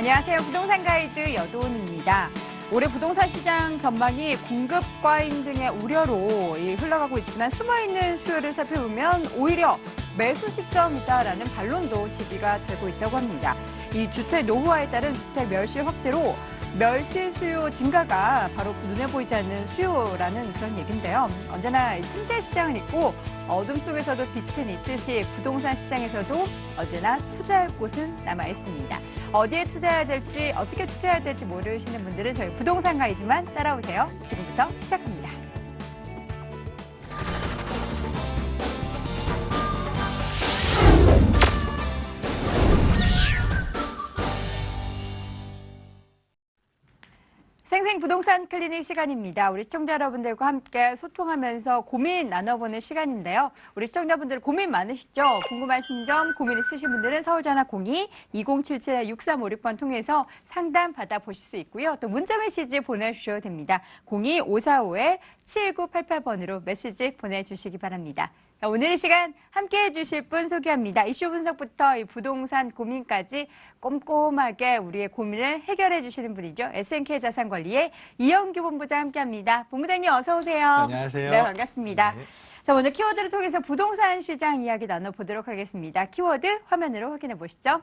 안녕하세요. 부동산 가이드 여도은입니다. 올해 부동산 시장 전망이 공급 과잉 등의 우려로 흘러가고 있지만 숨어있는 수요를 살펴보면 오히려 매수 시점이다라는 반론도 제기가 되고 있다고 합니다. 이 주택 노후화에 따른 주택 멸실 확대로 멸실 수요 증가가 바로 눈에 보이지 않는 수요라는 그런 얘기인데요. 언제나 틈새 시장은 있고 어둠 속에서도 빛은 있듯이 부동산 시장에서도 언제나 투자할 곳은 남아 있습니다. 어디에 투자해야 될지 어떻게 투자해야 될지 모르시는 분들은 저희 부동산 가이드만 따라오세요. 지금부터 시작합니다. 생생 부동산 클리닉 시간입니다. 우리 시청자 여러분들과 함께 소통하면서 고민 나눠보는 시간인데요. 우리 시청자분들 고민 많으시죠? 궁금하신 점, 고민 있으신 분들은 서울전화 02-2077-6356번 통해서 상담 받아보실 수 있고요. 또 문자 메시지 보내주셔도 됩니다. 02-545-7988번으로 메시지 보내주시기 바랍니다. 오늘 이 시간 함께해 주실 분 소개합니다. 이슈 분석부터 이 부동산 고민까지 꼼꼼하게 우리의 고민을 해결해 주시는 분이죠. SNK 자산관리의 이영규 본부장 함께합니다. 본부장님 어서 오세요. 안녕하세요. 네, 반갑습니다. 네. 자, 오늘 키워드를 통해서 부동산 시장 이야기 나눠보도록 하겠습니다. 키워드 화면으로 확인해 보시죠.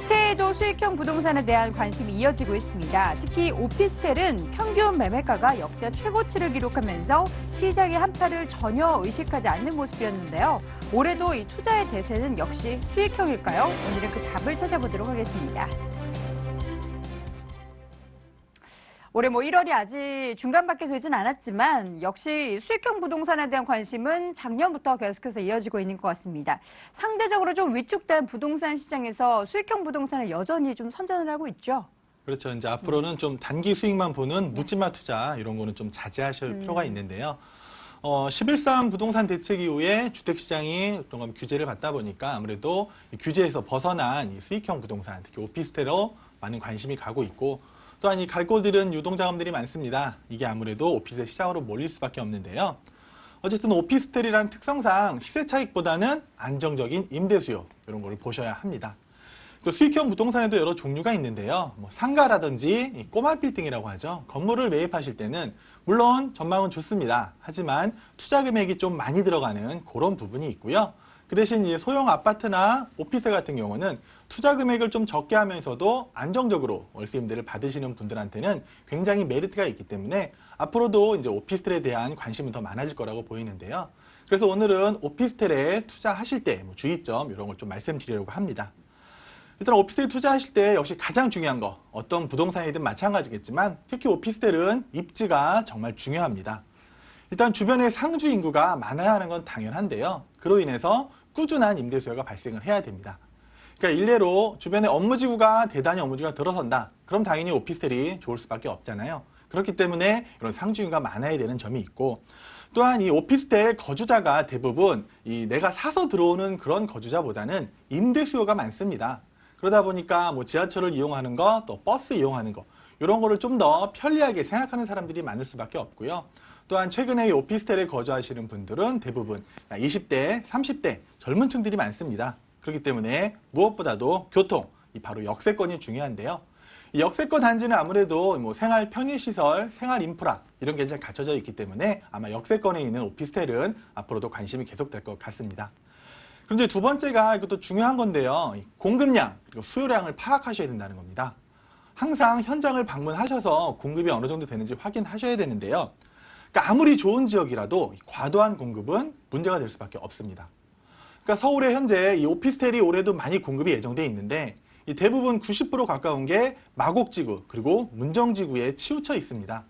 새해에도 수익형 부동산에 대한 관심이 이어지고 있습니다. 특히 오피스텔은 평균 매매가가 역대 최고치를 기록하면서 시장의 한파를 전혀 의식하지 않는 모습이었는데요. 올해도 이 투자의 대세는 역시 수익형일까요? 오늘은 그 답을 찾아보도록 하겠습니다. 올해 1월이 아직 중간밖에 되진 않았지만 역시 수익형 부동산에 대한 관심은 작년부터 계속해서 이어지고 있는 것 같습니다. 상대적으로 좀 위축된 부동산 시장에서 수익형 부동산을 여전히 좀 선전을 하고 있죠. 그렇죠. 이제 앞으로는 좀 단기 수익만 보는 묻지마 투자 이런 거는 좀 자제하실 필요가 있는데요. 11.3 부동산 대책 이후에 주택시장이 좀 규제를 받다 보니까 아무래도 이 규제에서 벗어난 이 수익형 부동산, 특히 오피스텔로 많은 관심이 가고 있고 또한 이 갈 곳 잃은 유동자금들이 많습니다. 이게 아무래도 오피스텔 시장으로 몰릴 수밖에 없는데요. 어쨌든 오피스텔이란 특성상 시세 차익보다는 안정적인 임대 수요 이런 거를 보셔야 합니다. 또 수익형 부동산에도 여러 종류가 있는데요. 상가라든지 꼬마 빌딩이라고 하죠. 건물을 매입하실 때는 물론 전망은 좋습니다. 하지만 투자 금액이 좀 많이 들어가는 그런 부분이 있고요. 그 대신 이 소형 아파트나 오피스텔 같은 경우는 투자 금액을 좀 적게 하면서도 안정적으로 월세 임대를 받으시는 분들한테는 굉장히 메리트가 있기 때문에 앞으로도 이제 오피스텔에 대한 관심은 더 많아질 거라고 보이는데요. 그래서 오늘은 오피스텔에 투자하실 때 주의점 이런 걸 좀 말씀드리려고 합니다. 일단 오피스텔 투자하실 때 역시 가장 중요한 거 어떤 부동산이든 마찬가지겠지만 특히 오피스텔은 입지가 정말 중요합니다. 일단 주변에 상주 인구가 많아야 하는 건 당연한데요. 그로 인해서 꾸준한 임대 수요가 발생을 해야 됩니다. 그러니까 일례로 주변에 업무지구가 대단히 업무지구가 들어선다. 그럼 당연히 오피스텔이 좋을 수밖에 없잖아요. 그렇기 때문에 이런 상주 인구가 많아야 되는 점이 있고 또한 이 오피스텔 거주자가 대부분 내가 사서 들어오는 그런 거주자보다는 임대 수요가 많습니다. 그러다 보니까 지하철을 이용하는 거, 또 버스 이용하는 거 이런 거를 좀 더 편리하게 생각하는 사람들이 많을 수밖에 없고요. 또한 최근에 이 오피스텔에 거주하시는 분들은 대부분 20대, 30대 젊은 층들이 많습니다. 그렇기 때문에 무엇보다도 교통, 바로 역세권이 중요한데요. 이 역세권 단지는 아무래도 생활 편의시설, 생활 인프라 이런 게 잘 갖춰져 있기 때문에 아마 역세권에 있는 오피스텔은 앞으로도 관심이 계속될 것 같습니다. 그런데 두 번째가 이것도 중요한 건데요. 공급량, 그리고 수요량을 파악하셔야 된다는 겁니다. 항상 현장을 방문하셔서 공급이 어느 정도 되는지 확인하셔야 되는데요. 그러니까 아무리 좋은 지역이라도 과도한 공급은 문제가 될 수밖에 없습니다. 그러니까 서울에 현재 이 오피스텔이 올해도 많이 공급이 예정돼 있는데 이 대부분 90% 가까운 게 마곡지구 그리고 문정지구에 치우쳐 있습니다.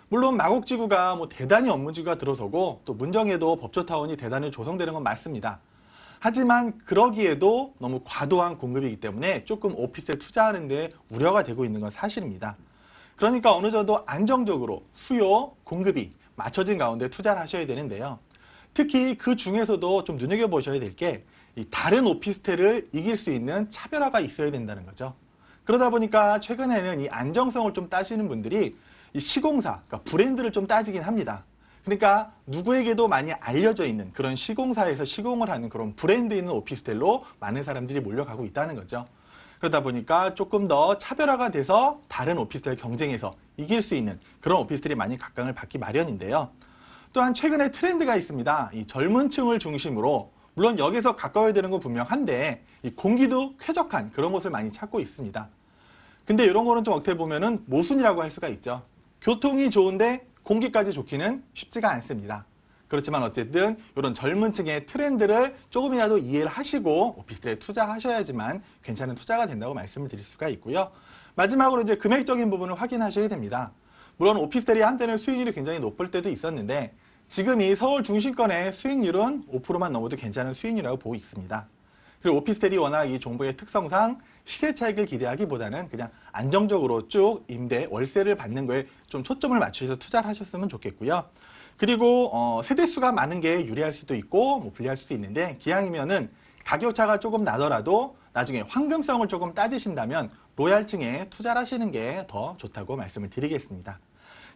물론 마곡지구가 대단히 업무지구가 들어서고 또 문정에도 법조타운이 대단히 조성되는 건 맞습니다. 하지만 그러기에도 너무 과도한 공급이기 때문에 조금 오피스텔 투자하는 데 우려가 되고 있는 건 사실입니다. 그러니까 어느 정도 안정적으로 수요, 공급이 맞춰진 가운데 투자를 하셔야 되는데요. 특히 그 중에서도 좀 눈여겨보셔야 될 게 다른 오피스텔을 이길 수 있는 차별화가 있어야 된다는 거죠. 그러다 보니까 최근에는 이 안정성을 좀 따지는 분들이 이 시공사, 그러니까 브랜드를 좀 따지긴 합니다. 그러니까 누구에게도 많이 알려져 있는 그런 시공사에서 시공을 하는 그런 브랜드 있는 오피스텔로 많은 사람들이 몰려가고 있다는 거죠. 그러다 보니까 조금 더 차별화가 돼서 다른 오피스텔 경쟁에서 이길 수 있는 그런 오피스텔이 많이 각광을 받기 마련인데요. 또한 최근에 트렌드가 있습니다. 이 젊은 층을 중심으로 물론 역에서 가까워야 되는 건 분명한데 이 공기도 쾌적한 그런 곳을 많이 찾고 있습니다. 근데 이런 거는 좀 어떻게 보면은 모순이라고 할 수가 있죠. 교통이 좋은데 공기까지 좋기는 쉽지가 않습니다. 그렇지만 어쨌든 이런 젊은 층의 트렌드를 조금이라도 이해를 하시고 오피스텔에 투자하셔야지만 괜찮은 투자가 된다고 말씀을 드릴 수가 있고요. 마지막으로 이제 금액적인 부분을 확인하셔야 됩니다. 물론 오피스텔이 한때는 수익률이 굉장히 높을 때도 있었는데 지금 이 서울 중심권의 수익률은 5%만 넘어도 괜찮은 수익률이라고 보고 있습니다. 그리고 오피스텔이 워낙 이 종목의 특성상 시세 차익을 기대하기보다는 그냥 안정적으로 쭉 임대, 월세를 받는 거에 좀 초점을 맞추셔서 투자를 하셨으면 좋겠고요. 그리고 세대수가 많은 게 유리할 수도 있고 뭐 불리할 수도 있는데 기왕이면은 가격차가 조금 나더라도 나중에 황금성을 조금 따지신다면 로얄층에 투자를 하시는 게 더 좋다고 말씀을 드리겠습니다.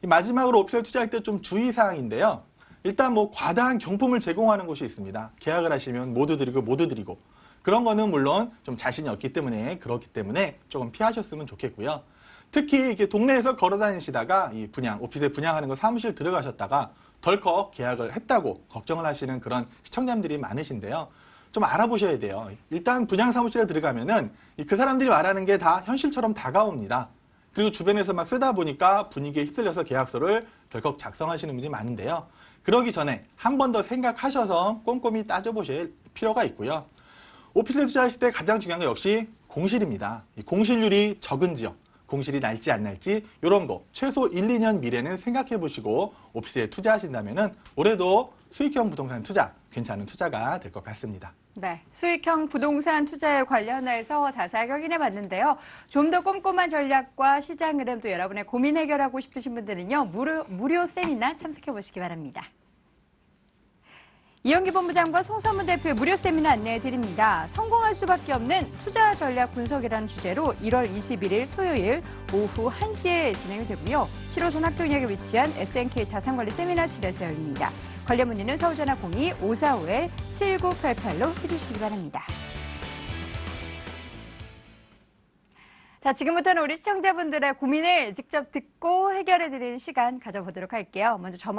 마지막으로 오피스텔 투자할 때 좀 주의사항인데요. 일단 뭐 과다한 경품을 제공하는 곳이 있습니다. 계약을 하시면 모두 드리고 그런 거는 물론 좀 자신이 없기 때문에 그렇기 때문에 조금 피하셨으면 좋겠고요. 특히 이렇게 동네에서 걸어 다니시다가 이 오피스텔 분양하는 거 사무실 들어가셨다가 덜컥 계약을 했다고 걱정을 하시는 그런 시청자분들이 많으신데요. 좀 알아보셔야 돼요. 일단 분양 사무실에 들어가면은 그 사람들이 말하는 게 다 현실처럼 다가옵니다. 그리고 주변에서 막 쓰다 보니까 분위기에 휩쓸려서 계약서를 덜컥 작성하시는 분이 많은데요. 그러기 전에 한 번 더 생각하셔서 꼼꼼히 따져보실 필요가 있고요. 오피스텔 투자하실 때 가장 중요한 건 역시 공실입니다. 이 공실률이 적은 지역, 공실이 날지 안 날지 이런 거 최소 1, 2년 미래는 생각해 보시고 오피스텔에 투자하신다면 올해도 수익형 부동산 투자 괜찮은 투자가 될 것 같습니다. 네, 수익형 부동산 투자에 관련해서 자세하게 확인해 봤는데요. 좀 더 꼼꼼한 전략과 시장 흐름도 여러분의 고민 해결하고 싶으신 분들은요. 무료 세미나 참석해 보시기 바랍니다. 이영기 본부장과 송선문 대표의 무료 세미나 안내해 드립니다. 성공할 수밖에 없는 투자 전략 분석이라는 주제로 1월 21일 토요일 오후 1시에 진행이 되고요. 7호선 학교역에 위치한 SNK 자산관리 세미나실에서 열립니다. 관련 문의는 서울전화 02-545-7988로 해주시기 바랍니다. 자, 지금부터는 우리 시청자분들의 고민을 직접 듣고 해결해드리는 시간 가져보도록 할게요. 먼저 첫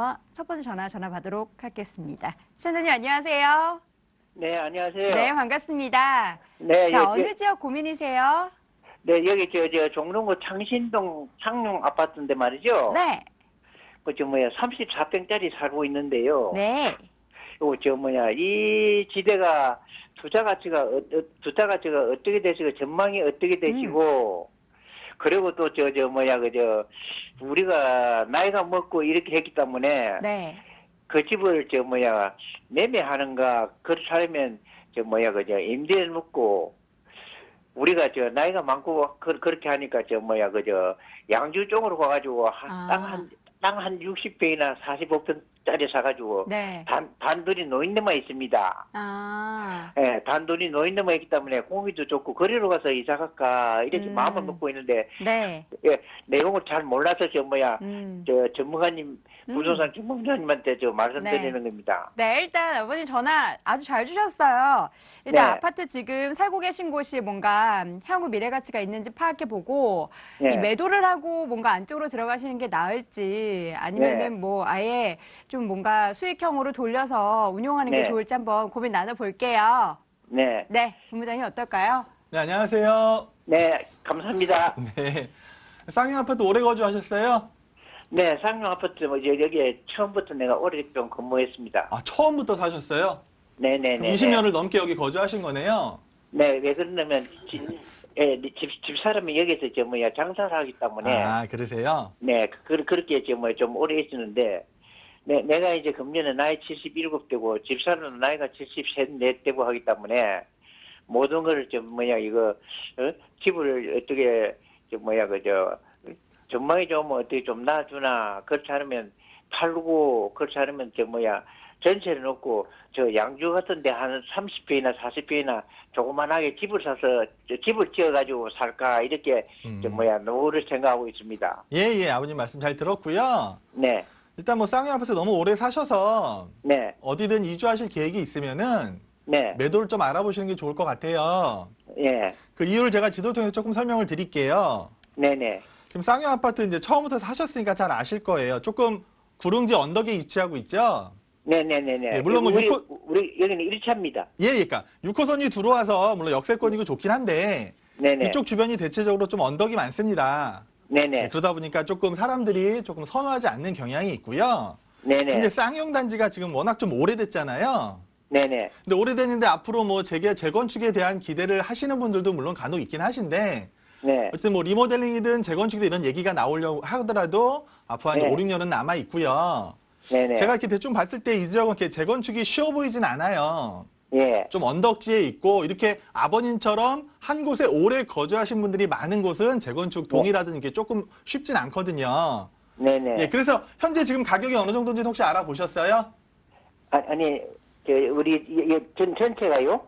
번째 전화 받도록 하겠습니다. 시청자님 안녕하세요. 네, 안녕하세요. 네, 반갑습니다. 네, 자, 어느 지역 고민이세요? 네, 여기 종로구 창신동 상룡 아파트인데 말이죠. 네. 34평짜리 살고 있는데요. 네. 이 지대가 투자 가치가 어떻게 되시고 전망이 어떻게 되시고 그리고 또 우리가 나이가 먹고 이렇게 했기 때문에 네. 그 집을 매매하는가 그렇다면 임대를 묻고 우리가 나이가 많고 그렇게 하니까 양주 쪽으로 가가지고 땅 한 60평이나 45평짜리 사가지고 네. 단둘이 노인네만 있습니다. 예, 단둘이 노인네만 있기 때문에 공기도 좋고 거리로 가서 이사 갈까 이렇게 마음을 먹고 있는데 네. 예, 내용을 잘 몰라서 전문가님 부동산 전문가님한테 말씀드리는 겁니다. 네, 일단 어머니 전화 아주 잘 주셨어요. 일단 네. 아파트 지금 살고 계신 곳이 뭔가 향후 미래 가치가 있는지 파악해보고 네. 이 매도를 하고 뭔가 안쪽으로 들어가시는 게 나을지 아니면은 네. 뭐 아예 좀 뭔가 수익형으로 돌려서 운용하는 게 네. 좋을지 한번 고민 나눠볼게요. 네. 네, 본부장님 어떨까요? 네, 안녕하세요. 네, 감사합니다. 네. 쌍용 아파트 오래 거주하셨어요? 네, 상용 아파트 여기에 처음부터 내가 오랫동안 근무했습니다. 아, 처음부터 사셨어요? 네네네. 20년을 넘게 여기 거주하신 거네요? 네, 왜 그러냐면 집사람이 여기서 장사를 하기 때문에 아, 그러세요? 네, 그렇게 좀 오래 있었는데 내가 이제 금년에 나이 77되고 집사람은 나이가 73, 되고 하기 때문에 모든 걸 집을 어떻게 전망이 좀 어떻게 좀 놔주나 그렇지 않으면 팔고 그렇지 않으면 전체를 놓고 양주 같은데 한 30평이나 40평이나 조그만하게 집을 사서 집을 지어가지고 살까 이렇게 노후를 생각하고 있습니다. 예, 아버님 말씀 잘 들었고요. 네. 일단 뭐 쌍용 아파트 너무 오래 사셔서 네. 어디든 이주하실 계획이 있으면은 네. 매도를 좀 알아보시는 게 좋을 것 같아요. 예. 그 이유를 제가 지도를 통해서 조금 설명을 드릴게요. 네네. 지금 쌍용 아파트 이제 처음부터 사셨으니까 잘 아실 거예요. 조금 구릉지 언덕에 위치하고 있죠? 네네네네. 예, 물론 뭐 우리 여기는 1차입니다. 예, 그러니까 6호선이 들어와서 물론 역세권이고 좋긴 한데 네네. 이쪽 주변이 대체적으로 좀 언덕이 많습니다. 네네. 예, 그러다 보니까 조금 사람들이 조금 선호하지 않는 경향이 있고요. 네네. 이제 쌍용 단지가 지금 워낙 좀 오래됐잖아요. 네네. 근데 오래됐는데 앞으로 뭐 재건축에 대한 기대를 하시는 분들도 물론 간혹 있긴 하신데 네. 어쨌든 뭐 리모델링이든 재건축이든 이런 얘기가 나오려고 하더라도 앞으로 한 네. 5, 6년은 남아 있고요. 네네. 제가 이렇게 대충 봤을 때 이 지역은 이렇게 재건축이 쉬워 보이진 않아요. 예. 좀 언덕지에 있고 이렇게 아버님처럼 한 곳에 오래 거주하신 분들이 많은 곳은 재건축 동의라든 이게 조금 쉽진 않거든요. 네네. 예, 그래서 현재 지금 가격이 어느 정도인지 혹시 알아보셨어요? 아니, 전체가요?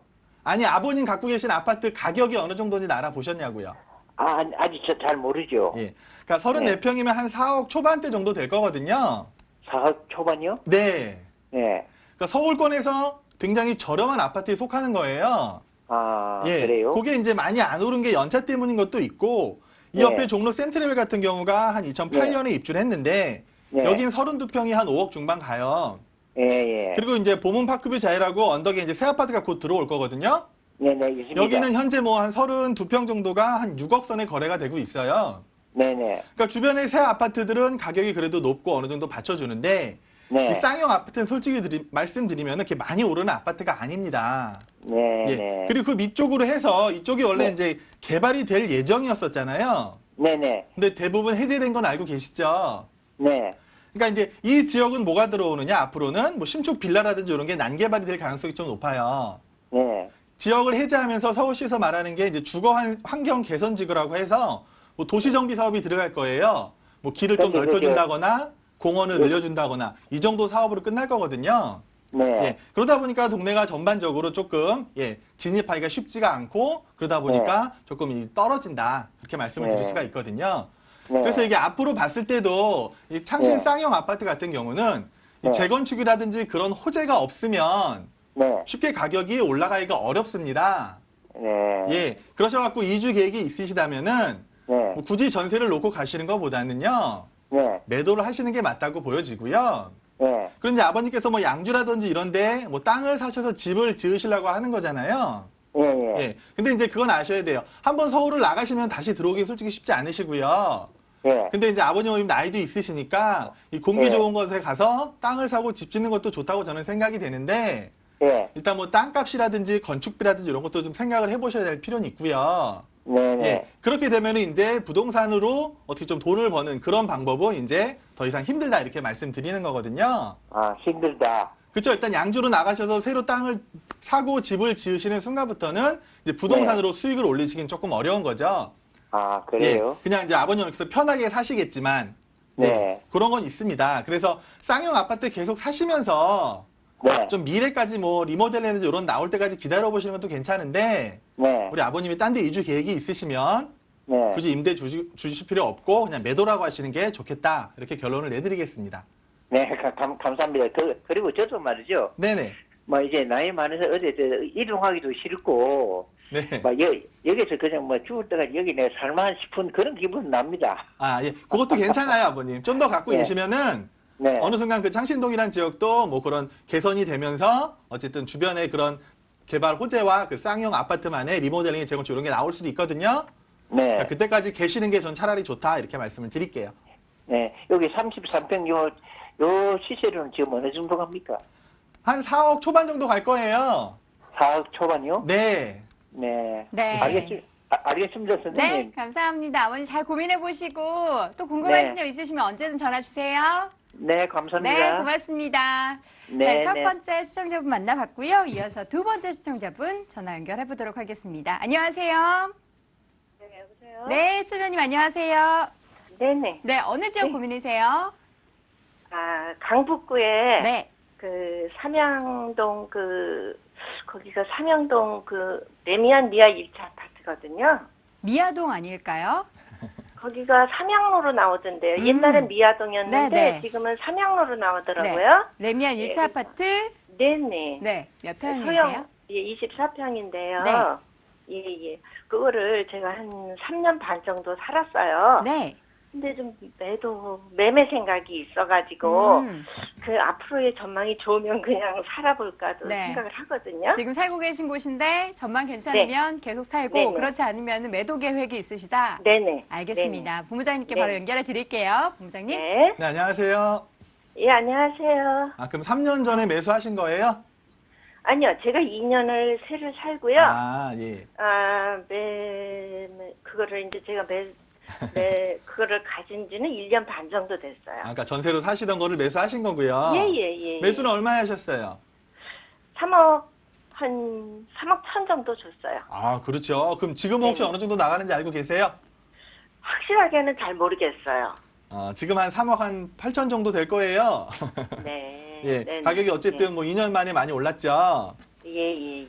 아니, 아버님 갖고 계신 아파트 가격이 어느 정도인지 알아보셨냐고요? 아직 잘 모르죠. 예. 그러니까 34평이면 한 4억 초반대 정도 될 거거든요. 4억 초반이요? 네. 예. 그러니까 서울권에서 굉장히 저렴한 아파트에 속하는 거예요. 예. 그래요? 그게 이제 많이 안 오른 게 연차 때문인 것도 있고, 이 네. 옆에 종로 센트레벨 같은 경우가 한 2008년에 입주를 했는데, 네. 여긴 32평이 한 5억 중반 가요. 예. 그리고 이제 보문 파크뷰 자이라고 언덕에 이제 새 아파트가 곧 들어올 거거든요. 네네, 있습니다. 여기는 현재 뭐 한 32평 정도가 한 6억 선에 거래가 되고 있어요. 네네. 그러니까 주변의 새 아파트들은 가격이 그래도 높고 어느 정도 받쳐주는데, 네. 이 쌍용 아파트는 솔직히 말씀드리면 이렇게 많이 오르는 아파트가 아닙니다. 네네. 예. 그리고 그 밑쪽으로 해서 이쪽이 원래 네. 이제 개발이 될 예정이었었잖아요. 네네. 근데 대부분 해제된 건 알고 계시죠? 네. 그러니까 이제 이 지역은 뭐가 들어오느냐, 앞으로는 뭐 신축 빌라라든지 이런 게 난개발이 될 가능성이 좀 높아요. 네. 지역을 해제하면서 서울시에서 말하는 게 이제 주거 환경 개선 지구라고 해서 뭐 도시 정비 사업이 들어갈 거예요. 뭐 길을 좀 그렇죠, 넓혀준다거나 공원을 늘려준다거나 이 정도 사업으로 끝날 거거든요. 네. 예, 그러다 보니까 동네가 전반적으로 조금 진입하기가 쉽지가 않고 그러다 보니까 조금 떨어진다 이렇게 말씀을 드릴 네. 수가 있거든요. 네. 그래서 이게 앞으로 봤을 때도 이 창신 네. 쌍용 아파트 같은 경우는 이 네. 재건축이라든지 그런 호재가 없으면 네. 쉽게 가격이 올라가기가 어렵습니다. 네. 예, 그러셔갖고 이주 계획이 있으시다면은 네. 뭐 굳이 전세를 놓고 가시는 것보다는요 네. 매도를 하시는 게 맞다고 보여지고요. 네. 그럼 이제 아버님께서 뭐 양주라든지 이런데 뭐 땅을 사셔서 집을 지으시려고 하는 거잖아요. 예. 예. 예. 근데 이제 그건 아셔야 돼요. 한번 서울을 나가시면 다시 들어오기 솔직히 쉽지 않으시고요. 예. 근데 이제 아버님 어머님 나이도 있으시니까 이 공기 네. 좋은 곳에 가서 땅을 사고 집 짓는 것도 좋다고 저는 생각이 되는데 예. 일단 뭐 땅값이라든지 건축비라든지 이런 것도 좀 생각을 해보셔야 될 필요는 있고요. 네네. 예. 그렇게 되면은 이제 부동산으로 어떻게 좀 돈을 버는 그런 방법은 이제 더 이상 힘들다 이렇게 말씀드리는 거거든요. 힘들다. 그렇죠. 일단 양주로 나가셔서 새로 땅을 사고 집을 지으시는 순간부터는 이제 부동산으로 수익을 올리시긴 조금 어려운 거죠. 그래요? 예, 그냥 이제 아버님께서 편하게 사시겠지만 네. 그런 건 있습니다. 그래서 쌍용 아파트 계속 사시면서 네. 좀 미래까지 뭐 리모델링이나 이런 나올 때까지 기다려 보시는 것도 괜찮은데 네. 우리 아버님이 딴 데 이주 계획이 있으시면 네. 굳이 임대 주실 필요 없고 그냥 매도라고 하시는 게 좋겠다 이렇게 결론을 내드리겠습니다. 네. 감사합니다. 그리고 저도 말이죠. 네네. 뭐 이제 나이 많아서 어디 이동하기도 싫고 네. 막 여기서 그냥 뭐 죽을 때까지 여기 내가 살만 싶은 그런 기분 납니다. 예. 그것도 괜찮아요, 아버님. 좀 더 갖고 네. 계시면은 네. 어느 순간 그 창신동이란 지역도 뭐 그런 개선이 되면서 어쨌든 주변에 그런 개발 호재와 그 쌍용 아파트만의 리모델링 재건축 이런 게 나올 수도 있거든요. 네. 그러니까 그때까지 계시는 게 전 차라리 좋다 이렇게 말씀을 드릴게요. 네. 여기 33평 요 시세로는 지금 어느 정도 갑니까? 한 4억 초반 정도 갈 거예요. 4억 초반이요? 네. 네. 네. 알겠습니다, 선생님. 네, 감사합니다. 아버님 잘 고민해 보시고 또 궁금하신 네. 점 있으시면 언제든 전화 주세요. 네, 감사합니다. 네, 고맙습니다. 네, 첫 네. 번째 시청자분 만나봤고요. 이어서 두 번째 시청자분 전화 연결해 보도록 하겠습니다. 안녕하세요. 네, 여보세요? 네, 수녀님 안녕하세요. 네네. 네, 어느 지역 네. 고민이세요? 강북구에 네. 그 삼양동 거기가 삼양동 레미안 미아 1차 아파트거든요. 미아동 아닐까요? 거기가 삼양로로 나오던데요. 옛날엔 미아동이었는데 네네. 지금은 삼양로로 나오더라고요. 레미안 1차 그래서- 아파트? 네네. 네, 몇 평이세요? 소형 24평인데요. 네. 예, 예. 그거를 제가 한 3년 반 정도 살았어요. 네. 근데 좀 매매 생각이 있어가지고, 음. 그 앞으로의 전망이 좋으면 그냥 살아볼까도 네. 생각을 하거든요. 지금 살고 계신 곳인데 전망 괜찮으면 계속 살고 네네. 그렇지 않으면 매도 계획이 있으시다. 네네. 알겠습니다. 본부장님께 네. 바로 연결해 드릴게요. 본부장님. 네. 네, 안녕하세요. 예, 안녕하세요. 아, 그럼 3년 전에 매수하신 거예요? 아니요, 제가 2년을 새를 살고요. 아, 예. 그거를 이제 제가 그거를 가진 지는 1년 반 정도 됐어요. 아, 그러니까 전세로 사시던 거를 매수하신 거고요. 예. 매수는 얼마에 하셨어요? 3억 1천 정도 줬어요. 아, 그렇죠. 그럼 지금은 혹시 네네. 어느 정도 나가는지 알고 계세요? 확실하게는 잘 모르겠어요. 지금 한 3억 한 8천 정도 될 거예요. 네. 예, 네네. 가격이 어쨌든 뭐 2년 만에 많이 올랐죠. 예.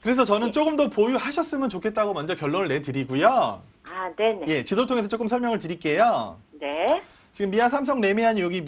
그래서 저는 예. 조금 더 보유하셨으면 좋겠다고 먼저 결론을 내드리고요. 아, 네네. 예, 지도를 통해서 조금 설명을 드릴게요. 네. 지금 미아 삼성 레미안이 여기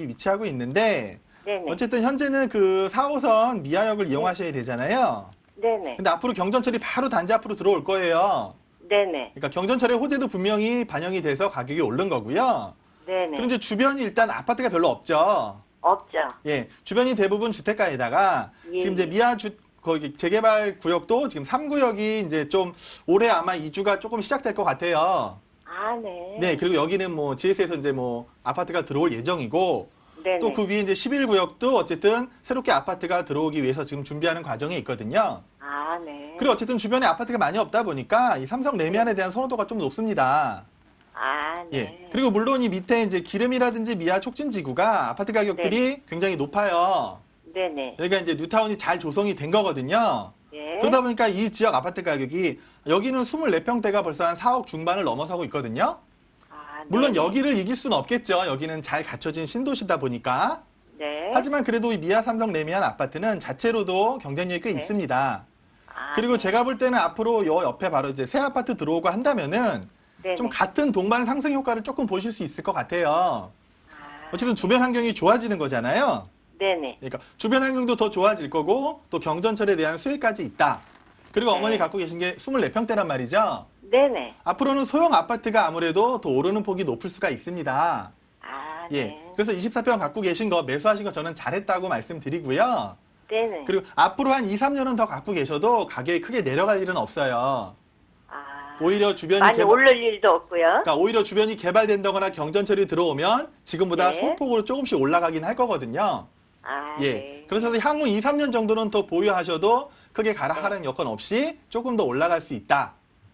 위치하고 있는데 네네. 어쨌든 현재는 그 4호선 미아역을 이용하셔야 되잖아요. 네네. 근데 앞으로 경전철이 바로 단지 앞으로 들어올 거예요. 네네. 그러니까 경전철의 호재도 분명히 반영이 돼서 가격이 오른 거고요. 네네. 그럼 이제 주변이 일단 아파트가 별로 없죠. 없죠. 예, 주변이 대부분 주택가에다가 예, 지금 이제 예. 거기 재개발 구역도 지금 3구역이 이제 좀 올해 아마 이주가 조금 시작될 것 같아요. 아, 네. 네, 그리고 여기는 뭐 GS에서 이제 뭐 아파트가 들어올 예정이고 네네. 또 그 위에 이제 11구역도 어쨌든 새롭게 아파트가 들어오기 위해서 지금 준비하는 과정에 있거든요. 아, 네. 그리고 어쨌든 주변에 아파트가 많이 없다 보니까 이 삼성 레미안에 대한 선호도가 좀 높습니다. 아, 네. 예. 그리고 물론 이 밑에 이제 기름이라든지 미아 촉진지구가 아파트 가격들이 굉장히 높아요. 네네. 여기가 이제 뉴타운이 잘 조성이 된 거거든요. 예. 그러다 보니까 이 지역 아파트 가격이 여기는 24평대가 벌써 한 4억 중반을 넘어서고 있거든요. 아, 물론 네네. 여기를 이길 수는 없겠죠. 여기는 잘 갖춰진 신도시다 보니까. 네. 하지만 그래도 이 미아 삼성 레미안 아파트는 자체로도 경쟁력이 꽤 네. 있습니다. 아, 그리고 네. 제가 볼 때는 앞으로 요 옆에 바로 이제 새 아파트 들어오고 한다면은 네네. 좀 같은 동반 상승 효과를 조금 보실 수 있을 것 같아요. 아, 어쨌든 주변 환경이 좋아지는 거잖아요. 네네. 그러니까 주변 환경도 더 좋아질 거고 또 경전철에 대한 수혜까지 있다. 그리고 네. 어머니 갖고 계신 게 24평대란 말이죠. 네네. 앞으로는 소형 아파트가 아무래도 더 오르는 폭이 높을 수가 있습니다. 아, 예. 네. 그래서 24평 갖고 계신 거 매수하신 거 저는 잘했다고 말씀드리고요. 네네. 그리고 앞으로 한 2, 3년은 더 갖고 계셔도 가격이 크게 내려갈 일은 없어요. 아, 오히려 주변이 많이 오를 일도 없고요. 그러니까 오히려 주변이 개발된다거나 경전철이 들어오면 지금보다 네. 소폭으로 조금씩 올라가긴 할 거거든요. 아, 예. 네. 그래서 향후 2, 3년 정도는 더 보유하셔도 크게 가라 네. 하라는 여건 없이 조금 더 올라갈 수 있다.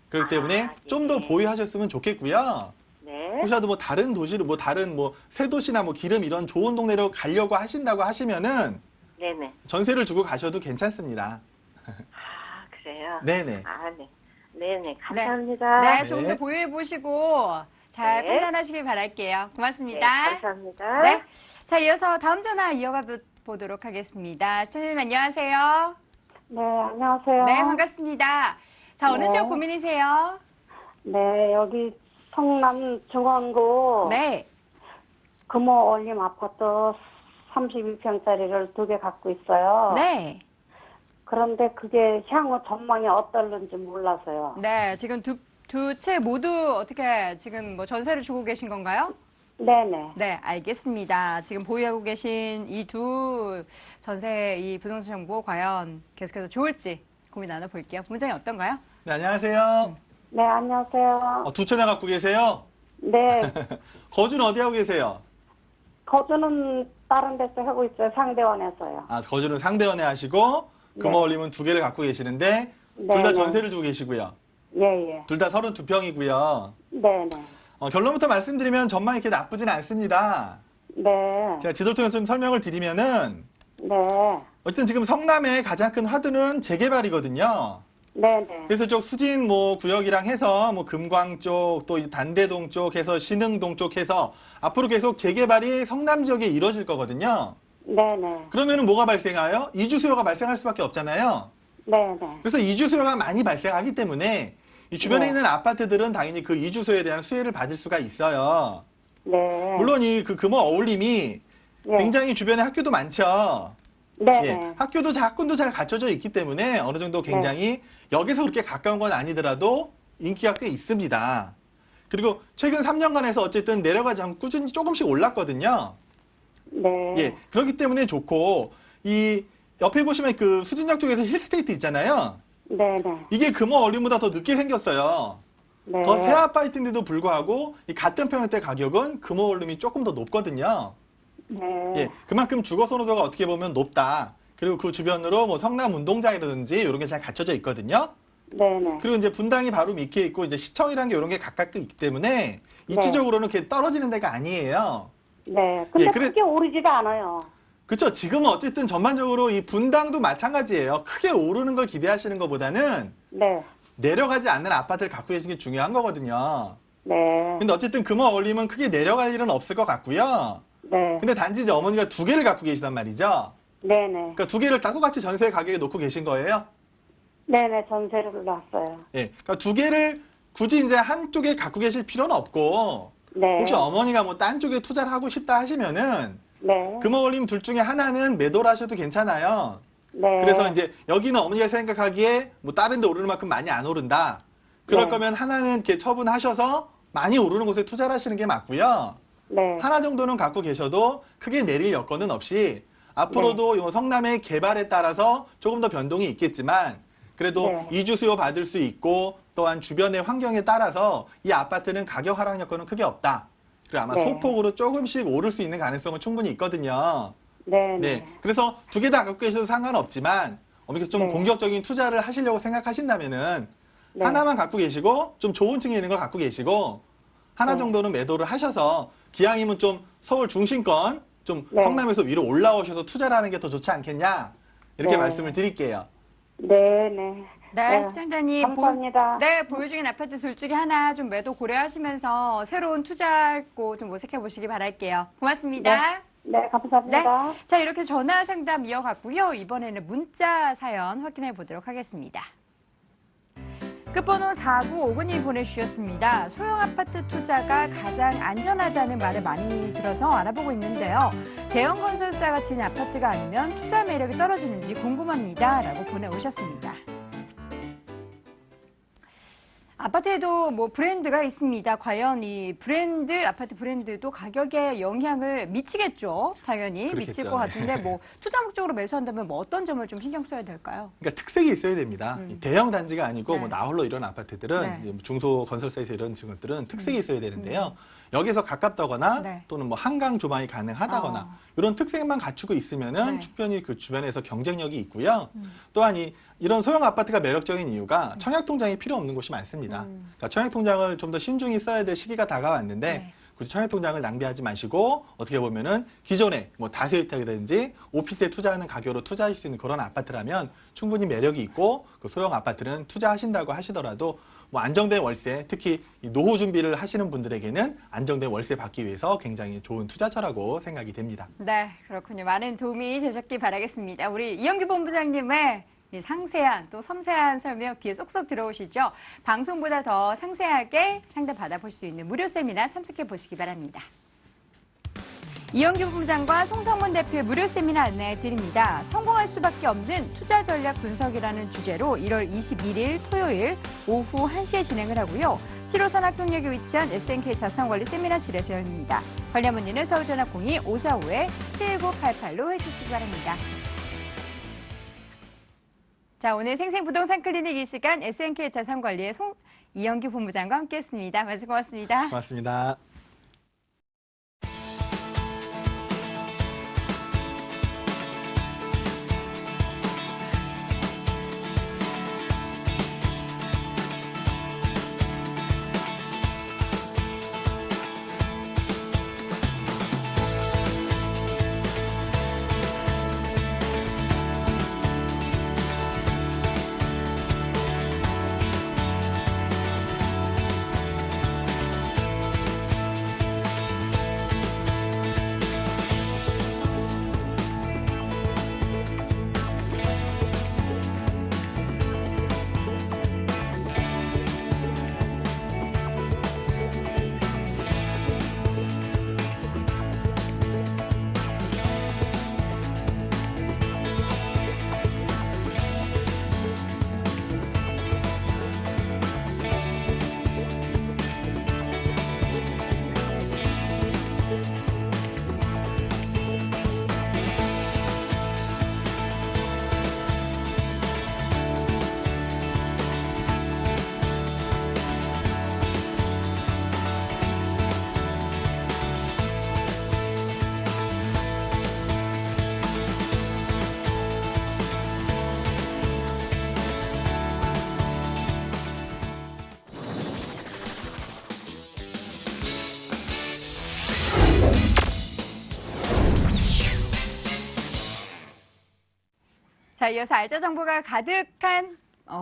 그렇기 때문에 아, 좀 더 예. 보유하셨으면 좋겠고요. 네. 혹시라도 뭐 다른 도시를 뭐 다른 뭐 새 도시나 뭐 기름 이런 좋은 동네로 가려고 하신다고 하시면은 네네. 전세를 주고 가셔도 괜찮습니다. 아, 그래요? 네네. 아, 네. 네네. 감사합니다. 네, 네. 조금 더 보유해 보시고 잘 네. 판단하시길 바랄게요. 네, 고맙습니다. 감사합니다. 네. 자, 이어서 다음 전화 이어가 보도록 하겠습니다. 시청자님 안녕하세요. 네, 안녕하세요. 네, 반갑습니다. 자, 어느 네. 지역 고민이세요? 네, 여기 성남 정원구 네. 금호 올림 아파트 31평짜리를 2개 갖고 있어요. 네. 그런데 그게 향후 전망이 어떨는지 몰라서요. 네, 지금 두 채 모두 어떻게 지금 뭐 전세를 주고 계신 건가요? 네네. 네, 알겠습니다. 지금 보유하고 계신 이 두 전세 이 부동산 정보 과연 계속해서 좋을지 고민 나눠볼게요. 본부장님 어떤가요? 네, 안녕하세요. 네, 안녕하세요. 두 채나 갖고 계세요? 네, 거주는 어디 하고 계세요? 거주는 다른 데서 하고 있어요. 상대원에서요. 거주는 상대원에 하시고 네. 금호올림은 2개를 갖고 계시는데 둘 다 네, 전세를 주고 계시고요. 예, 예. 둘 다 32평이고요. 네네. 결론부터 말씀드리면 전망이 이렇게 나쁘지는 않습니다. 네, 제가 지도를 통해서 좀 설명을 드리면은 네. 어쨌든 지금 성남의 가장 큰 화두는 재개발이거든요. 네네. 그래서 쪽 수진 뭐 구역이랑 해서 뭐 금광 쪽 또 단대동 쪽 해서 신흥동 쪽 해서 앞으로 계속 재개발이 성남 지역에 이루어질 거거든요. 네네. 그러면은 뭐가 발생해요? 이주 수요가 발생할 수밖에 없잖아요. 네네. 그래서 이주 수요가 많이 발생하기 때문에 이 주변에 네. 있는 아파트들은 당연히 그 이주 수요에 대한 수혜를 받을 수가 있어요. 네. 물론 이 그 금호 어울림이 예. 굉장히 주변에 학교도 많죠. 네. 예, 학교도 학군도 잘 갖춰져 있기 때문에 어느 정도 굉장히 역에서 그렇게 가까운 건 아니더라도 인기가 꽤 있습니다. 그리고 최근 3년간에서 어쨌든 내려가지 않고 꾸준히 조금씩 올랐거든요. 네. 예, 그렇기 때문에 좋고 이 옆에 보시면 그 수진역 쪽에서 힐스테이트 있잖아요. 네. 네. 이게 금호 얼림보다 더 늦게 생겼어요. 네. 더 새 아파트인데도 불구하고 이 같은 평형대 가격은 금호 얼림이 조금 더 높거든요. 네. 예, 그만큼 주거 선호도가 어떻게 보면 높다. 그리고 그 주변으로 뭐 성남 운동장이라든지 이런 게 잘 갖춰져 있거든요. 네. 네. 그리고 이제 분당이 바로 밑에 있고 이제 시청이라는 게 이런 게 가깝게 있기 때문에 입지적으로는 그렇게 떨어지는 데가 아니에요. 네. 근데 예, 크게 오르지가 않아요. 그렇죠. 지금은 어쨌든 전반적으로 이 분당도 마찬가지예요. 크게 오르는 걸 기대하시는 것보다는 네. 내려가지 않는 아파트를 갖고 계시는 게 중요한 거거든요. 네. 근데 어쨌든 금호 어울림은 크게 내려갈 일은 없을 것 같고요. 네. 근데 단지 이제 어머니가 두 개를 갖고 계시단 말이죠. 네. 네. 그러니까 두 개를 다 똑같이 전세 가격에 놓고 계신 거예요. 네. 네. 전세를 놨어요. 예. 그러니까 두 개를 굳이 이제 한쪽에 갖고 계실 필요는 없고 네. 혹시 어머니가 뭐 딴 쪽에 투자를 하고 싶다 하시면은 네. 금호 어울림 둘 중에 하나는 매도를 하셔도 괜찮아요. 네. 그래서 이제 여기는 어머니가 생각하기에 뭐 다른 데 오르는 만큼 많이 안 오른다. 그럴 네. 거면 하나는 이렇게 처분하셔서 많이 오르는 곳에 투자를 하시는 게 맞고요. 네. 하나 정도는 갖고 계셔도 크게 내릴 여건은 없이 앞으로도 이 성남의 개발에 따라서 조금 더 변동이 있겠지만 그래도 네. 이주 수요 받을 수 있고 또한 주변의 환경에 따라서 이 아파트는 가격 하락 여건은 크게 없다. 그리고 아마 네. 소폭으로 조금씩 오를 수 있는 가능성은 충분히 있거든요. 네. 네. 그래서 두 개 다 갖고 계셔도 상관없지만 어머니께서 좀 네. 공격적인 투자를 하시려고 생각하신다면은 네. 하나만 갖고 계시고 좀 좋은 층에 있는 걸 갖고 계시고 하나 네. 정도는 매도를 하셔서 기왕이면 좀 서울 중심권 좀 네. 성남에서 위로 올라오셔서 투자를 하는 게 더 좋지 않겠냐 이렇게 네. 말씀을 드릴게요. 네. 네. 네, 네. 시청자님. 감사합니다. 네, 보유 중인 아파트 둘 중에 하나 좀 매도 고려하시면서 새로운 투자 곳 좀 모색해 보시기 바랄게요. 고맙습니다. 네. 감사합니다. 자, 이렇게 전화 상담 이어갔고요. 이번에는 문자 사연 확인해 보도록 하겠습니다. 끝번호 4959님 보내주셨습니다. 소형 아파트 투자가 가장 안전하다는 말을 많이 들어서 알아보고 있는데요. 대형 건설사가 지은 아파트가 아니면 투자 매력이 떨어지는지 궁금합니다. 라고 보내오셨습니다. 아파트에도 뭐 브랜드가 있습니다. 과연 이 브랜드, 아파트 브랜드도 가격에 영향을 미치겠죠. 당연히 그렇겠죠. 미칠 것 같은데 뭐 투자 목적으로 매수한다면 뭐 어떤 점을 좀 신경 써야 될까요? 그러니까 특색이 있어야 됩니다. 이 대형 단지가 아니고 네. 뭐 나홀로 이런 아파트들은 네. 이제 뭐 중소 건설사에서 이런 것들은 특색이 있어야 되는데요. 여기서 가깝다거나 네. 또는 뭐 한강 조망이 가능하다거나 이런 특색만 갖추고 있으면은 네. 충분히 그 주변에서 경쟁력이 있고요. 또한 이런 소형 아파트가 매력적인 이유가 청약 통장이 필요 없는 곳이 많습니다. 그러니까 청약 통장을 좀 더 신중히 써야 될 시기가 다가왔는데 네. 굳이 청약 통장을 낭비하지 마시고 어떻게 보면은 기존에 뭐 다세입이라든지 오피스에 투자하는 가격으로 투자할 수 있는 그런 아파트라면 충분히 매력이 있고 그 소형 아파트는 투자하신다고 하시더라도 뭐 안정된 월세, 특히 이 노후 준비를 하시는 분들에게는 안정된 월세 받기 위해서 굉장히 좋은 투자처라고 생각이 됩니다. 네, 그렇군요. 많은 도움이 되셨길 바라겠습니다. 우리 이영규 본부장님의 이 상세한 또 섬세한 설명 귀에 쏙쏙 들어오시죠? 방송보다 더 상세하게 상담 받아볼 수 있는 무료 세미나 참석해 보시기 바랍니다. 이영규 본부장과 송성문 대표의 무료 세미나 안내해 드립니다. 성공할 수밖에 없는 투자 전략 분석이라는 주제로 1월 21일 토요일 오후 1시에 진행을 하고요. 7호선 학동역에 위치한 SNK 자산관리 세미나실에서 열립니다. 관련 문의는 서울전화 02-545-7988로 해주시기 바랍니다. 자, 오늘 생생부동산 클리닉 이 시간 SNK 자산관리의 이영규 본부장과 함께했습니다. 말씀 고맙습니다. 고맙습니다. 자, 이어서 알짜 정보가 가득한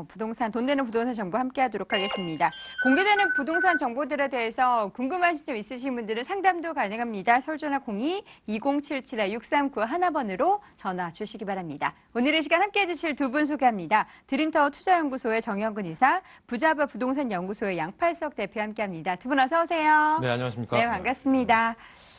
부동산, 돈 되는 부동산 정보 함께 하도록 하겠습니다. 공개되는 부동산 정보들에 대해서 궁금하신 점 있으신 분들은 상담도 가능합니다. 서울전화 02-2077-6391번으로 전화 주시기 바랍니다. 오늘 이 시간 함께 해주실 두 분 소개합니다. 드림타워 투자연구소의 정영근 이사, 부자바 부동산 연구소의 양팔석 대표 함께합니다. 두 분 어서 오세요. 네, 안녕하십니까. 네, 반갑습니다.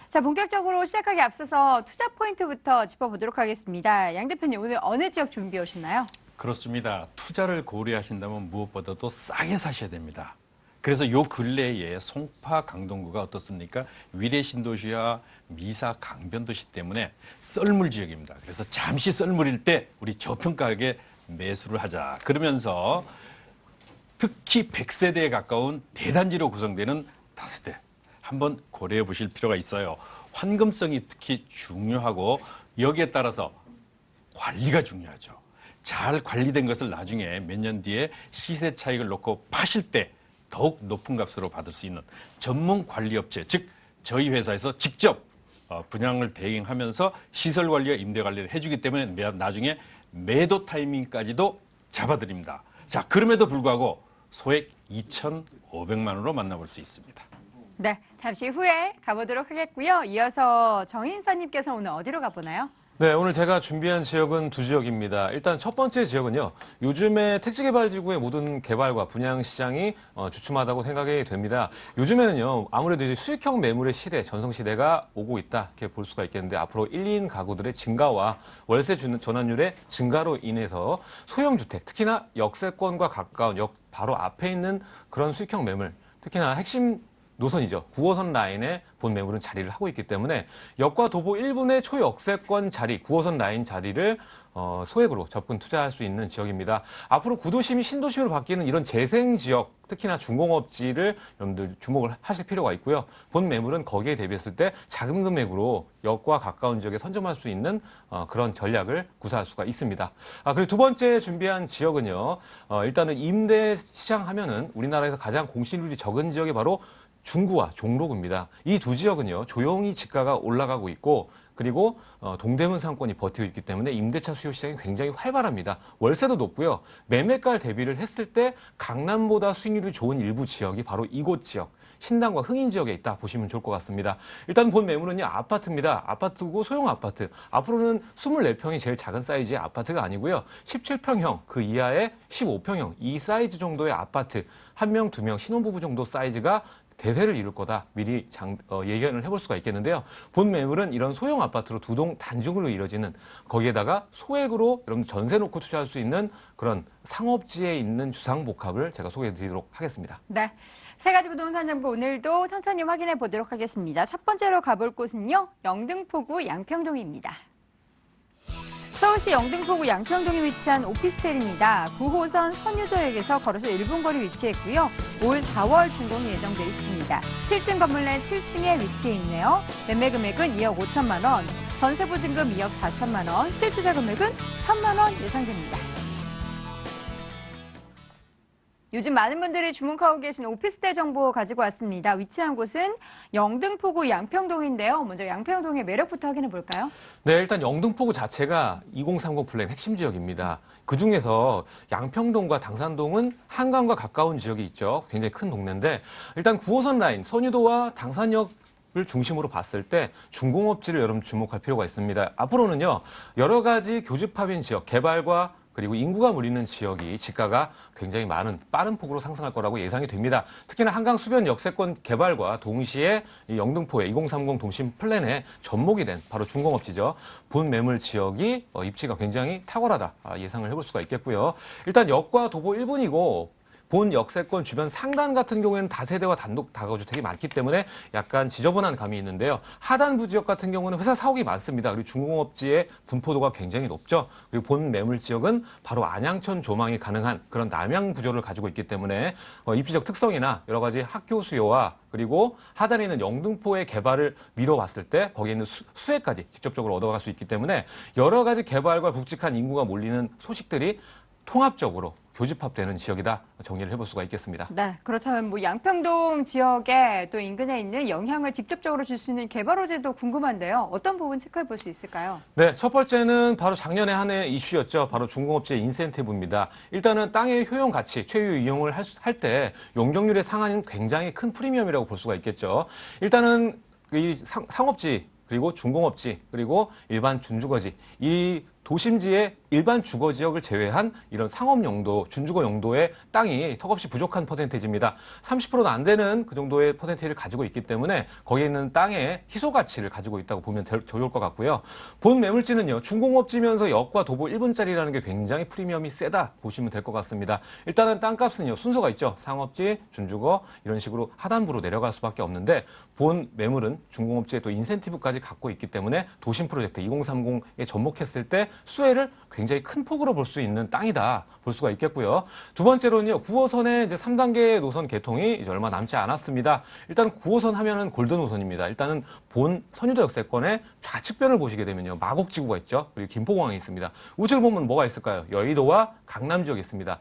자, 본격적으로 시작하기 앞서서 투자 포인트부터 짚어보도록 하겠습니다. 양 대표님, 오늘 어느 지역 준비해 오셨나요? 그렇습니다. 투자를 고려하신다면 무엇보다도 싸게 사셔야 됩니다. 그래서 요 근래에 송파 강동구가 어떻습니까? 위례 신도시와 미사 강변도시 때문에 썰물 지역입니다. 그래서 잠시 썰물일 때 우리 저평가하게 매수를 하자. 그러면서 특히 100세대에 가까운 대단지로 구성되는 다세대 한번 고려해 보실 필요가 있어요. 환금성이 특히 중요하고 여기에 따라서 관리가 중요하죠. 잘 관리된 것을 나중에 몇 년 뒤에 시세 차익을 놓고 파실 때 더욱 높은 값으로 받을 수 있는 전문 관리업체, 즉 저희 회사에서 직접 분양을 대행하면서 시설 관리와 임대 관리를 해주기 때문에 나중에 매도 타이밍까지도 잡아드립니다. 자, 그럼에도 불구하고 소액 2,500만 원으로 만나볼 수 있습니다. 네, 잠시 후에 가보도록 하겠고요. 이어서 정인사님께서 오늘 어디로 가보나요? 네, 오늘 제가 준비한 지역은 두 지역입니다. 일단 첫 번째 지역은요. 요즘에 택지개발지구의 모든 개발과 분양 시장이 주춤하다고 생각이 됩니다. 요즘에는요. 아무래도 이제 수익형 매물의 시대, 전성시대가 오고 있다 이렇게 볼 수가 있겠는데 앞으로 1, 2인 가구들의 증가와 월세 전환율의 증가로 인해서 소형주택, 특히나 역세권과 가까운 역 바로 앞에 있는 그런 수익형 매물, 특히나 핵심 노선이죠. 9호선 라인에 본 매물은 자리를 하고 있기 때문에 역과 도보 1분의 초역세권 자리, 9호선 라인 자리를 소액으로 접근 투자할 수 있는 지역입니다. 앞으로 구도심이 신도심으로 바뀌는 이런 재생 지역, 특히나 중공업지를 여러분들 주목을 하실 필요가 있고요. 본 매물은 거기에 대비했을 때 작은 금액으로 역과 가까운 지역에 선점할 수 있는 그런 전략을 구사할 수가 있습니다. 그리고 두 번째 준비한 지역은요. 일단은 임대 시장 하면은 우리나라에서 가장 공실률이 적은 지역이 바로 중구와 종로구입니다. 이 두 지역은요, 조용히 집가가 올라가고 있고, 그리고 동대문 상권이 버티고 있기 때문에 임대차 수요 시장이 굉장히 활발합니다. 월세도 높고요. 매매가를 대비를 했을 때 강남보다 수익률이 좋은 일부 지역이 바로 이곳 지역, 신당과 흥인 지역에 있다 보시면 좋을 것 같습니다. 일단 본 매물은요, 아파트입니다. 아파트고 소형 아파트. 앞으로는 24평이 제일 작은 사이즈의 아파트가 아니고요. 17평형, 그 이하의 15평형, 이 사이즈 정도의 아파트, 1명, 2명, 신혼부부 정도 사이즈가 대세를 이룰 거다 미리 예견을 해볼 수가 있겠는데요. 본 매물은 이런 소형 아파트로 두 동 단중으로 이뤄지는 거기에다가 소액으로 여러분 전세 놓고 투자할 수 있는 그런 상업지에 있는 주상복합을 제가 소개해드리도록 하겠습니다. 네, 세 가지 부동산 정보 오늘도 천천히 확인해 보도록 하겠습니다. 첫 번째로 가볼 곳은요. 영등포구 양평동입니다. 서울시 영등포구 양평동에 위치한 오피스텔입니다. 9호선 선유도역에서 걸어서 1분 거리 위치했고요. 올 4월 준공이 예정돼 있습니다. 7층 건물 내 7층에 위치해 있네요. 매매 금액은 2억 5천만 원, 전세 보증금 2억 4천만 원, 실투자 금액은 1천만 원 예상됩니다. 요즘 많은 분들이 주목하고 계신 오피스텔 정보 가지고 왔습니다. 위치한 곳은 영등포구 양평동인데요. 먼저 양평동의 매력부터 확인해 볼까요? 네, 일단 영등포구 자체가 2030 플랜 핵심 지역입니다. 그중에서 양평동과 당산동은 한강과 가까운 지역이 있죠. 굉장히 큰 동네인데 일단 9호선 라인, 선유도와 당산역 을 중심으로 봤을 때 중공업지를 여러분 주목할 필요가 있습니다. 앞으로는요, 여러 가지 교집합인 지역, 개발과 그리고 인구가 몰리는 지역이 집가가 굉장히 빠른 폭으로 상승할 거라고 예상이 됩니다. 특히나 한강 수변 역세권 개발과 동시에 이 영등포의 2030 도심 플랜에 접목이 된 바로 중공업지죠. 본 매물 지역이 입지가 굉장히 탁월하다 예상을 해볼 수가 있겠고요. 일단 역과 도보 1분이고 본 역세권 주변 상단 같은 경우에는 다세대와 단독 다가구주택이 많기 때문에 약간 지저분한 감이 있는데요. 하단부 지역 같은 경우는 회사 사옥이 많습니다. 그리고 중공업지의 분포도가 굉장히 높죠. 그리고 본 매물 지역은 바로 안양천 조망이 가능한 그런 남양 구조를 가지고 있기 때문에 입지적 특성이나 여러 가지 학교 수요와 그리고 하단에 있는 영등포의 개발을 미뤄봤을 때 거기에 있는 수혜까지 직접적으로 얻어갈 수 있기 때문에 여러 가지 개발과 굵직한 인구가 몰리는 소식들이 통합적으로 교집합되는 지역이다 정리를 해볼 수가 있겠습니다. 네, 그렇다면 뭐 양평동 지역에 또 인근에 있는 영향을 직접적으로 줄 수 있는 개발 호재도 궁금한데요. 어떤 부분 체크해 볼 수 있을까요? 네, 첫 번째는 바로 작년에 한 해 이슈였죠. 바로 중공업체 인센티브입니다. 일단은 땅의 효용 가치, 최유 이용을 할 때 용적률의 상한은 굉장히 큰 프리미엄이라고 볼 수가 있겠죠. 일단은 이 상업지, 그리고 중공업지, 그리고 일반 준주거지, 이 도심지의 일반 주거 지역을 제외한 이런 상업 용도, 준주거 용도의 땅이 턱없이 부족한 퍼센테이지입니다. 30%도 안 되는 그 정도의 퍼센테이지를 가지고 있기 때문에 거기에 있는 땅의 희소 가치를 가지고 있다고 보면 좋을 것 같고요. 본 매물지는요, 중공업지면서 역과 도보 1분짜리라는 게 굉장히 프리미엄이 세다 보시면 될 것 같습니다. 일단은 땅값은요, 순서가 있죠. 상업지, 준주거 이런 식으로 하단부로 내려갈 수밖에 없는데 본 매물은 중공업지에 또 인센티브까지 갖고 있기 때문에 도심 프로젝트 2030에 접목했을 때 수혜를 굉장히 큰 폭으로 볼 수 있는 땅이다 볼 수가 있겠고요. 두 번째로는요, 9호선의 이제 3단계 노선 개통이 이제 얼마 남지 않았습니다. 일단 9호선 하면은 골든 노선입니다. 일단은 본 선유도 역세권의 좌측변을 보시게 되면요, 마곡지구가 있죠. 그리고 김포공항이 있습니다. 우측을 보면 뭐가 있을까요? 여의도와 강남 지역이 있습니다.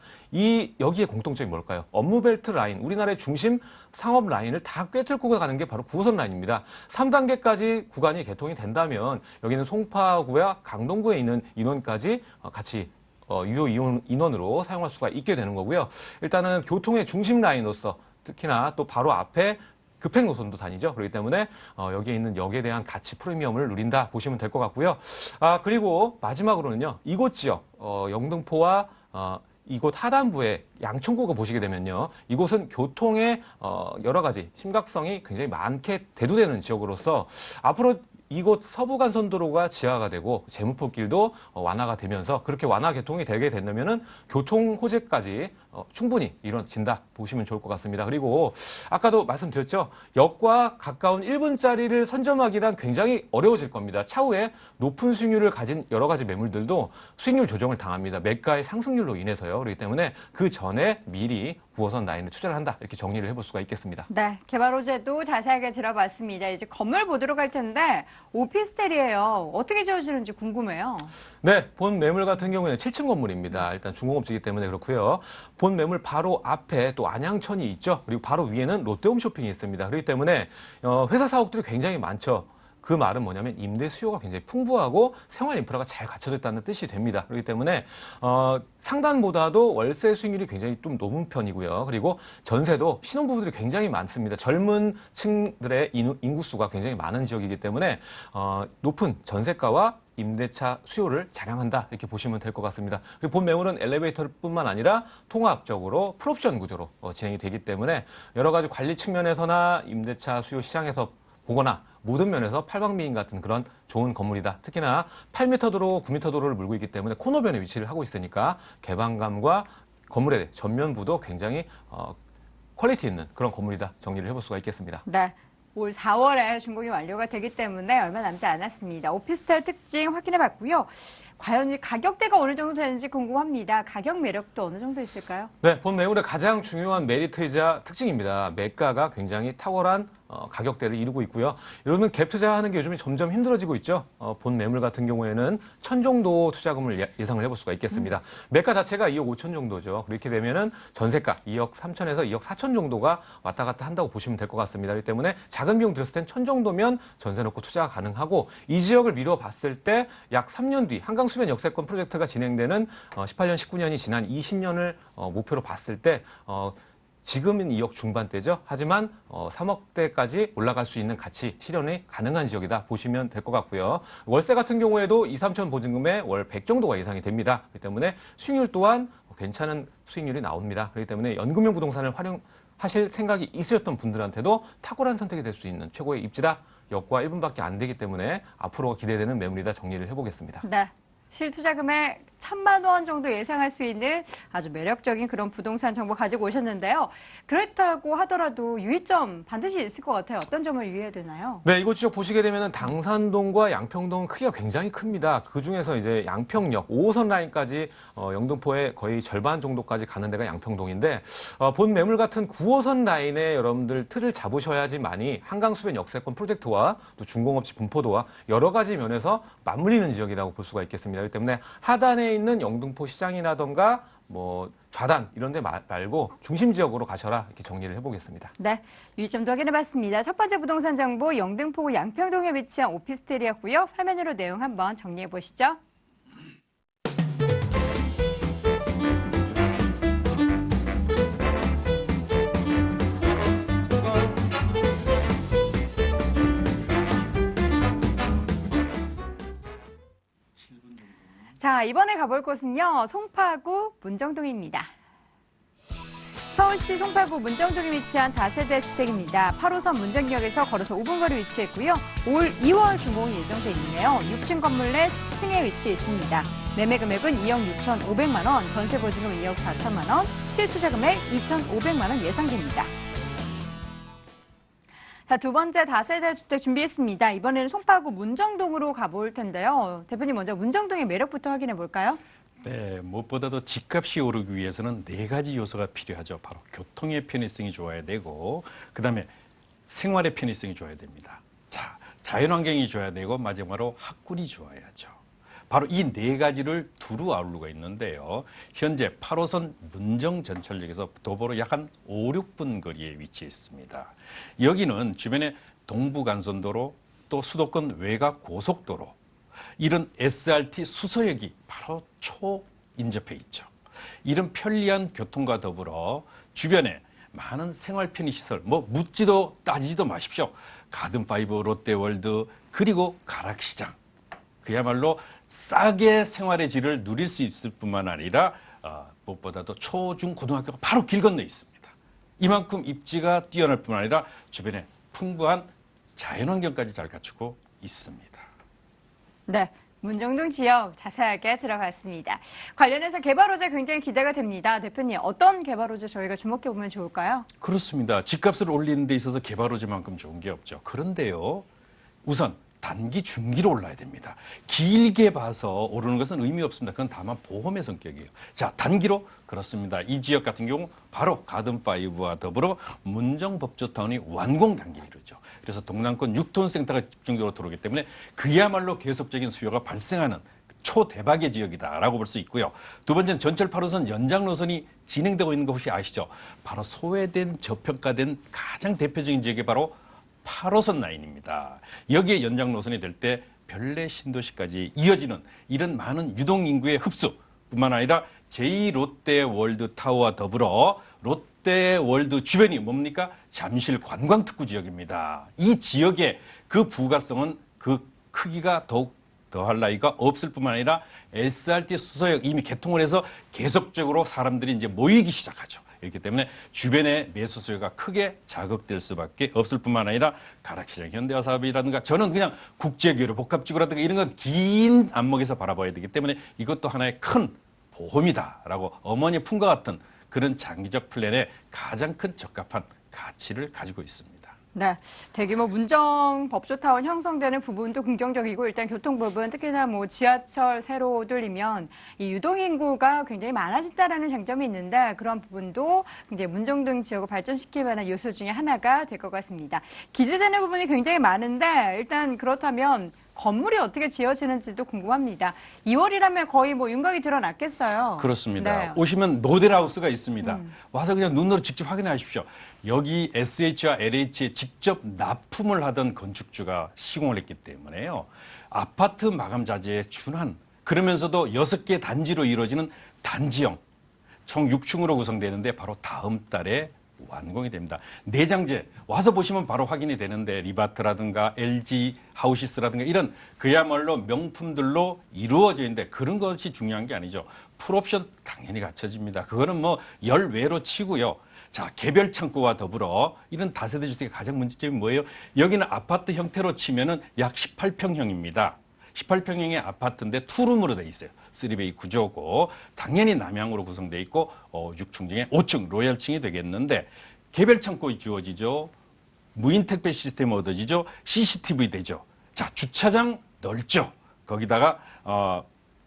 여기에 공통점이 뭘까요? 업무벨트 라인, 우리나라의 중심 상업 라인을 다 꿰뚫고 가는 게 바로 9호선 라인입니다. 3단계까지 구간이 개통이 된다면 여기는 송파구와 강동구에 있는 인원까지 같이 유효 인원으로 사용할 수가 있게 되는 거고요. 일단은 교통의 중심 라인으로서 특히나 또 바로 앞에 급행 노선도 다니죠. 그렇기 때문에 여기에 있는 역에 대한 가치 프리미엄을 누린다 보시면 될 것 같고요. 그리고 마지막으로는요, 이곳 지역 영등포와 이곳 하단부의 양천구가 보시게 되면요, 이곳은 교통의 여러 가지 심각성이 굉장히 많게 대두되는 지역으로서 앞으로 이곳 서부간선도로가 지하가 되고 제무포길도 완화가 되면서 그렇게 완화 개통이 되게 된다면은 교통 호재까지 충분히 이루어진다 보시면 좋을 것 같습니다. 그리고 아까도 말씀드렸죠. 역과 가까운 1분짜리를 선점하기란 굉장히 어려워질 겁니다. 차후에 높은 수익률을 가진 여러 가지 매물들도 수익률 조정을 당합니다. 매가의 상승률로 인해서요. 그렇기 때문에 그 전에 미리 9호선 라인에 투자를 한다. 이렇게 정리를 해볼 수가 있겠습니다. 네, 개발 호재도 자세하게 들어봤습니다. 이제 건물 보도록 할 텐데 오피스텔이에요. 어떻게 지어지는지 궁금해요. 네, 본 매물 같은 경우에는 7층 건물입니다. 일단 중공업지이기 때문에 그렇고요. 본 매물 바로 앞에 또 안양천이 있죠. 그리고 바로 위에는 롯데홈쇼핑이 있습니다. 그렇기 때문에 회사 사옥들이 굉장히 많죠. 그 말은 뭐냐면 임대 수요가 굉장히 풍부하고 생활 인프라가 잘 갖춰졌다는 뜻이 됩니다. 그렇기 때문에 상단보다도 월세 수익률이 굉장히 좀 높은 편이고요. 그리고 전세도 신혼부부들이 굉장히 많습니다. 젊은 층들의 인구수가 굉장히 많은 지역이기 때문에 높은 전세가와 임대차 수요를 자랑한다 이렇게 보시면 될 것 같습니다. 그리고 본 매물은 엘리베이터뿐만 아니라 통합적으로 풀옵션 구조로 진행이 되기 때문에 여러 가지 관리 측면에서나 임대차 수요 시장에서 보거나 모든 면에서 팔방미인 같은 그런 좋은 건물이다. 특히나 8m 도로, 9m 도로를 물고 있기 때문에 코너변에 위치를 하고 있으니까 개방감과 건물의 전면부도 굉장히 퀄리티 있는 그런 건물이다. 정리를 해볼 수가 있겠습니다. 네. 올 4월에 준공이 완료가 되기 때문에 얼마 남지 않았습니다. 오피스텔 특징 확인해봤고요. 과연 이 가격대가 어느 정도 되는지 궁금합니다. 가격 매력도 어느 정도 있을까요? 네, 본 매물의 가장 중요한 메리트이자 특징입니다. 매가가 굉장히 탁월한 가격대를 이루고 있고요. 여러분 갭 투자하는 게 요즘에 점점 힘들어지고 있죠. 본 매물 같은 경우에는 1,000 정도 투자금을 예상을 해볼 수가 있겠습니다. 매가 자체가 2억 5천 정도죠. 그렇게 되면은 전세가 2억 3천에서 2억 4천 정도가 왔다 갔다 한다고 보시면 될 것 같습니다. 그렇기 때문에 작은 비용 들였을 땐 1,000 정도면 전세 놓고 투자가 가능하고 이 지역을 미뤄 봤을 때 약 3년 뒤 한강수변 역세권 프로젝트가 진행되는 18년, 19년이 지난 20년을 목표로 봤을 때 지금은 2억 중반대죠. 하지만 3억대까지 올라갈 수 있는 가치 실현이 가능한 지역이다 보시면 될 것 같고요. 월세 같은 경우에도 2, 3천 보증금에 월 100 정도가 예상이 됩니다. 그렇기 때문에 수익률 또한 괜찮은 수익률이 나옵니다. 그렇기 때문에 연금형 부동산을 활용하실 생각이 있으셨던 분들한테도 탁월한 선택이 될 수 있는 최고의 입지다. 역과 1분밖에 안 되기 때문에 앞으로 기대되는 매물이다 정리를 해보겠습니다. 네. 실투자금의 1,000만 원 정도 예상할 수 있는 아주 매력적인 그런 부동산 정보 가지고 오셨는데요. 그렇다고 하더라도 유의점 반드시 있을 것 같아요. 어떤 점을 유의해야 되나요? 네, 이곳 지역 보시게 되면 당산동과 양평동 크기가 굉장히 큽니다. 그 중에서 이제 양평역 5호선 라인까지 영등포의 거의 절반 정도까지 가는 데가 양평동인데 본 매물 같은 9호선 라인에 여러분들 틀을 잡으셔야지만이 한강수변 역세권 프로젝트와 또 중공업지 분포도와 여러 가지 면에서 맞물리는 지역이라고 볼 수가 있겠습니다. 그렇기 때문에 하단에 있는 영등포 시장이라던가 뭐 좌단 이런 데 말고 중심 지역으로 가셔라 이렇게 정리를 해보겠습니다. 네, 유의점도 확인해봤습니다. 첫 번째 부동산 정보 영등포구 양평동에 위치한 오피스텔이었고요. 화면으로 내용 한번 정리해보시죠. 자, 이번에 가볼 곳은요, 송파구 문정동입니다. 서울시 송파구 문정동에 위치한 다세대 주택입니다. 8호선 문정역에서 걸어서 5분 거리 위치했고요. 올 2월 준공이 예정돼 있네요. 6층 건물 내 3층에 위치해 있습니다. 매매 금액은 2억 6,500만 원, 전세 보증금 2억 4천만 원, 실투자 금액 2,500만 원 예상됩니다. 자, 두 번째 다세대 주택 준비했습니다. 이번에는 송파구 문정동으로 가볼 텐데요. 대표님 먼저 문정동의 매력부터 확인해 볼까요? 네, 무엇보다도 집값이 오르기 위해서는 4가지 요소가 필요하죠. 바로 교통의 편의성이 좋아야 되고, 그다음에 생활의 편의성이 좋아야 됩니다. 자, 자연환경이 좋아야 되고, 마지막으로 학군이 좋아야죠. 바로 이 4가지를 두루 아우르고 있는데요. 현재 8호선 문정 전철역에서 도보로 약 한 5, 6분 거리에 위치해 있습니다. 여기는 주변에 동부간선도로, 또 수도권 외곽 고속도로, 이런 SRT 수서역이 바로 초인접해 있죠. 이런 편리한 교통과 더불어 주변에 많은 생활 편의시설, 뭐 묻지도 따지지도 마십시오. 가든파이브, 롯데월드, 그리고 가락시장. 그야말로 싸게 생활의 질을 누릴 수 있을 뿐만 아니라 무엇보다도 초, 중, 고등학교가 바로 길 건너에 있습니다. 이만큼 입지가 뛰어날 뿐만 아니라 주변에 풍부한 자연환경까지 잘 갖추고 있습니다. 네, 문정동 지역 자세하게 들어봤습니다. 관련해서 개발 호재 굉장히 기대가 됩니다. 대표님, 어떤 개발 호재 저희가 주목해 보면 좋을까요? 그렇습니다. 집값을 올리는 데 있어서 개발 호재만큼 좋은 게 없죠. 그런데요, 우선 단기, 중기로 올라야 됩니다. 길게 봐서 오르는 것은 의미 없습니다. 그건 다만 보험의 성격이에요. 자, 단기로 그렇습니다. 이 지역 같은 경우 바로 가든파이브와 더불어 문정법조타운이 완공 단계에 이르죠. 그래서 동남권 6톤 센터가 집중적으로 들어오기 때문에 그야말로 계속적인 수요가 발생하는 초대박의 지역이다라고 볼 수 있고요. 두 번째는 전철 8호선 연장 노선이 진행되고 있는 것이 아시죠? 바로 소외된 저평가된 가장 대표적인 지역이 바로 8호선 라인입니다. 여기에 연장 노선이 될 때 별내 신도시까지 이어지는 이런 많은 유동인구의 흡수뿐만 아니라 제2롯데월드타워와 더불어 롯데월드 주변이 뭡니까? 잠실 관광특구 지역입니다. 이 지역의 그 부가성은 그 크기가 더욱 더할 나위가 없을 뿐만 아니라 SRT 수서역 이미 개통을 해서 계속적으로 사람들이 이제 모이기 시작하죠. 이렇기 때문에 주변의 매수 수요가 크게 자극될 수밖에 없을 뿐만 아니라 가락시장 현대화 사업이라든가 저는 그냥 국제교류 복합지구라든가 이런 건 긴 안목에서 바라봐야 되기 때문에 이것도 하나의 큰 보험이다라고 어머니의 품과 같은 그런 장기적 플랜에 가장 큰 적합한 가치를 가지고 있습니다. 네, 대규모 문정 법조타운 형성되는 부분도 긍정적이고 일단 교통부분 특히나 뭐 지하철 새로 뚫리면 이 유동인구가 굉장히 많아진다라는 장점이 있는데 그런 부분도 굉장히 문정동 지역을 발전시킬 만한 요소 중에 하나가 될 것 같습니다. 기대되는 부분이 굉장히 많은데 일단 그렇다면 건물이 어떻게 지어지는지도 궁금합니다. 2월이라면 거의 뭐 윤곽이 드러났겠어요. 그렇습니다. 네. 오시면 모델하우스가 있습니다. 와서 그냥 눈으로 직접 확인하십시오. 여기 SH와 LH에 직접 납품을 하던 건축주가 시공을 했기 때문에요. 아파트 마감 자재에 준한 그러면서도 6개 단지로 이루어지는 단지형 총 6층으로 구성되는데 바로 다음 달에 완공이 됩니다. 내장재 와서 보시면 바로 확인이 되는데 리바트라든가 LG 하우시스라든가 이런 그야말로 명품들로 이루어져 있는데 그런 것이 중요한 게 아니죠. 풀옵션 당연히 갖춰집니다. 그거는 뭐 열외로 치고요. 자, 개별 창고와 더불어 이런 다세대 주택의 가장 문제점이 뭐예요? 여기는 아파트 형태로 치면은 약 18평형입니다. 18평형의 아파트인데 투룸으로 돼 있어요. 3베이 구조고 당연히 남향으로 구성돼 있고 6층 중에 5층 로열층이 되겠는데 개별 창고 주어지죠. 무인 택배 시스템 얻어지죠. CCTV 되죠. 자, 주차장 넓죠. 거기다가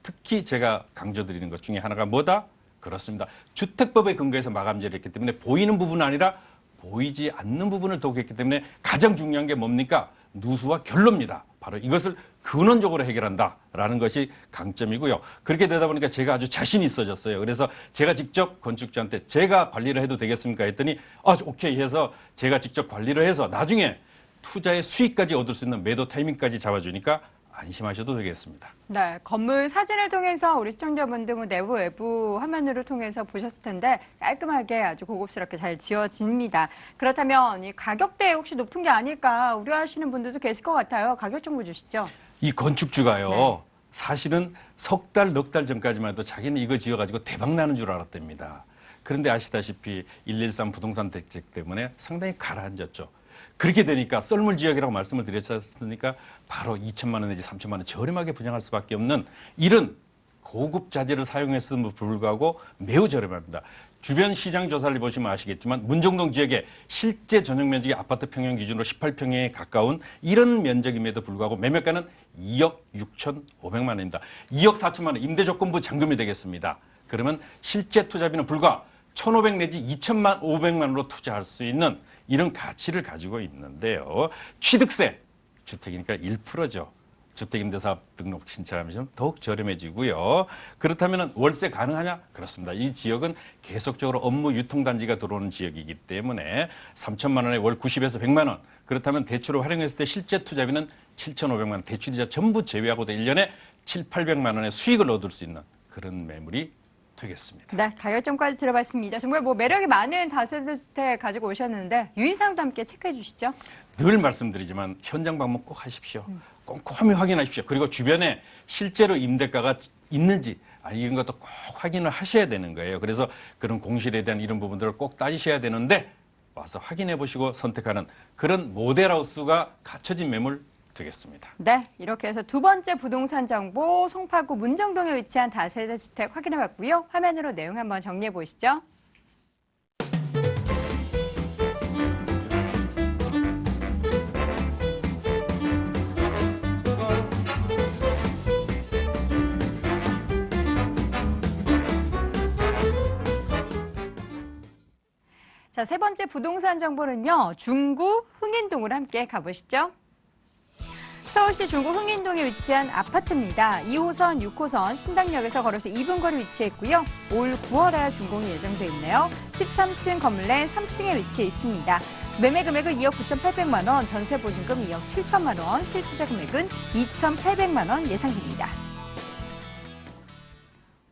특히 제가 강조드리는 것 중에 하나가 뭐다? 그렇습니다. 주택법에 근거해서 마감재를 했기 때문에 보이는 부분은 아니라 보이지 않는 부분을 도구했기 때문에 가장 중요한 게 뭡니까? 누수와 결로입니다. 바로 이것을 근원적으로 해결한다라는 것이 강점이고요. 그렇게 되다 보니까 제가 아주 자신이 있어졌어요. 그래서 제가 직접 건축주한테 제가 관리를 해도 되겠습니까 했더니 오케이 해서 제가 직접 관리를 해서 나중에 투자의 수익까지 얻을 수 있는 매도 타이밍까지 잡아주니까 안심하셔도 되겠습니다. 네, 건물 사진을 통해서 우리 시청자분들 뭐 내부 외부 화면으로 통해서 보셨을 텐데 깔끔하게 아주 고급스럽게 잘 지어집니다. 그렇다면 이 가격대 혹시 높은 게 아닐까 우려하시는 분들도 계실 것 같아요. 가격 정보 주시죠. 이 건축주가요. 네. 사실은 석 달, 넉 달 전까지만 해도 자기는 이거 지어가지고 대박 나는 줄 알았답니다. 그런데 아시다시피 113 부동산 대책 때문에 상당히 가라앉았죠. 그렇게 되니까 썰물 지역이라고 말씀을 드렸으니까 바로 2천만 원 내지 3천만 원 저렴하게 분양할 수밖에 없는 이런 고급 자재를 사용했음에도 불구하고 매우 저렴합니다. 주변 시장 조사를 보시면 아시겠지만 문정동 지역의 실제 전용 면적이 아파트 평형 기준으로 18평에 가까운 이런 면적임에도 불구하고 매매가는 2억 6,500만 원입니다. 2억 4천만 원 임대조건부 잔금이 되겠습니다. 그러면 실제 투자비는 불과 1,500 내지 2,500만 원으로 투자할 수 있는 이런 가치를 가지고 있는데요. 취득세, 주택이니까 1%죠. 주택임대사업 등록 신청하면 더욱 저렴해지고요. 그렇다면 월세 가능하냐? 그렇습니다. 이 지역은 계속적으로 업무 유통단지가 들어오는 지역이기 때문에 3천만 원에 월 90에서 100만 원. 그렇다면 대출을 활용했을 때 실제 투자비는 7,500만 원. 대출이자 전부 제외하고도 1년에 7,800만 원의 수익을 얻을 수 있는 그런 매물이 되겠습니다. 네, 가격점까지 들어봤습니다. 정말 뭐 매력이 많은 다세대 주택 가지고 오셨는데 유인사항도 함께 체크해 주시죠. 늘 말씀드리지만 현장 방문 꼭 하십시오. 꼼꼼히 확인하십시오. 그리고 주변에 실제로 임대가가 있는지 이런 것도 꼭 확인을 하셔야 되는 거예요. 그래서 그런 공실에 대한 이런 부분들을 꼭 따지셔야 되는데 와서 확인해 보시고 선택하는 그런 모델하우스가 갖춰진 매물 되겠습니다. 네, 이렇게 해서 두 번째 부동산 정보 송파구 문정동에 위치한 다세대 주택 확인해 봤고요. 화면으로 내용 한번 정리해 보시죠. 자, 세 번째 부동산 정보는요. 중구 흥인동으로 함께 가보시죠. 서울시 중구 흥인동에 위치한 아파트입니다. 2호선, 6호선 신당역에서 걸어서 2분 거리 위치해 있고요. 올 9월에 준공이 예정돼 있네요. 13층 건물 내 3층에 위치해 있습니다. 매매 금액은 2억 9,800만 원, 전세 보증금 2억 7천만 원, 실투자 금액은 2,800만 원 예상됩니다.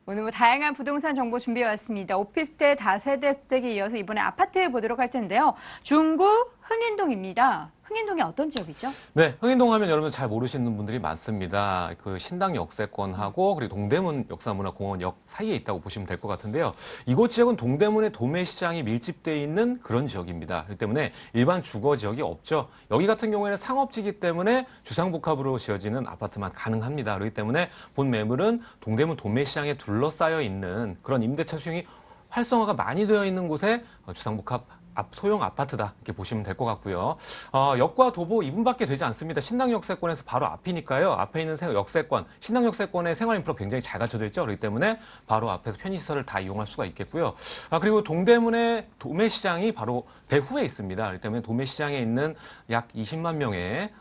오늘 뭐 다양한 부동산 정보 준비해왔습니다. 오피스텔 다세대 주택에 이어서 이번에 아파트 보도록 할 텐데요. 중구 흥인동입니다. 흥인동이 어떤 지역이죠? 네, 흥인동 하면 여러분 잘 모르시는 분들이 많습니다. 그 신당 역세권하고 그리고 동대문 역사문화공원역 사이에 있다고 보시면 될 것 같은데요. 이곳 지역은 동대문의 도매시장이 밀집되어 있는 그런 지역입니다. 그렇기 때문에 일반 주거 지역이 없죠. 여기 같은 경우에는 상업지이기 때문에 주상복합으로 지어지는 아파트만 가능합니다. 그렇기 때문에 본 매물은 동대문 도매시장에 둘러싸여 있는 그런 임대차 수용이 활성화가 많이 되어 있는 곳에 주상복합 소형 아파트다 이렇게 보시면 될 것 같고요. 역과 도보 2분밖에 되지 않습니다. 신당 역세권에서 바로 앞이니까요. 앞에 있는 역세권, 신당 역세권의 생활 인프라 굉장히 잘 갖춰져 있죠. 그렇기 때문에 바로 앞에서 편의시설을 다 이용할 수가 있겠고요. 그리고 동대문의 도매시장이 바로 배후에 있습니다. 그렇기 때문에 도매시장에 있는 약 20만 명의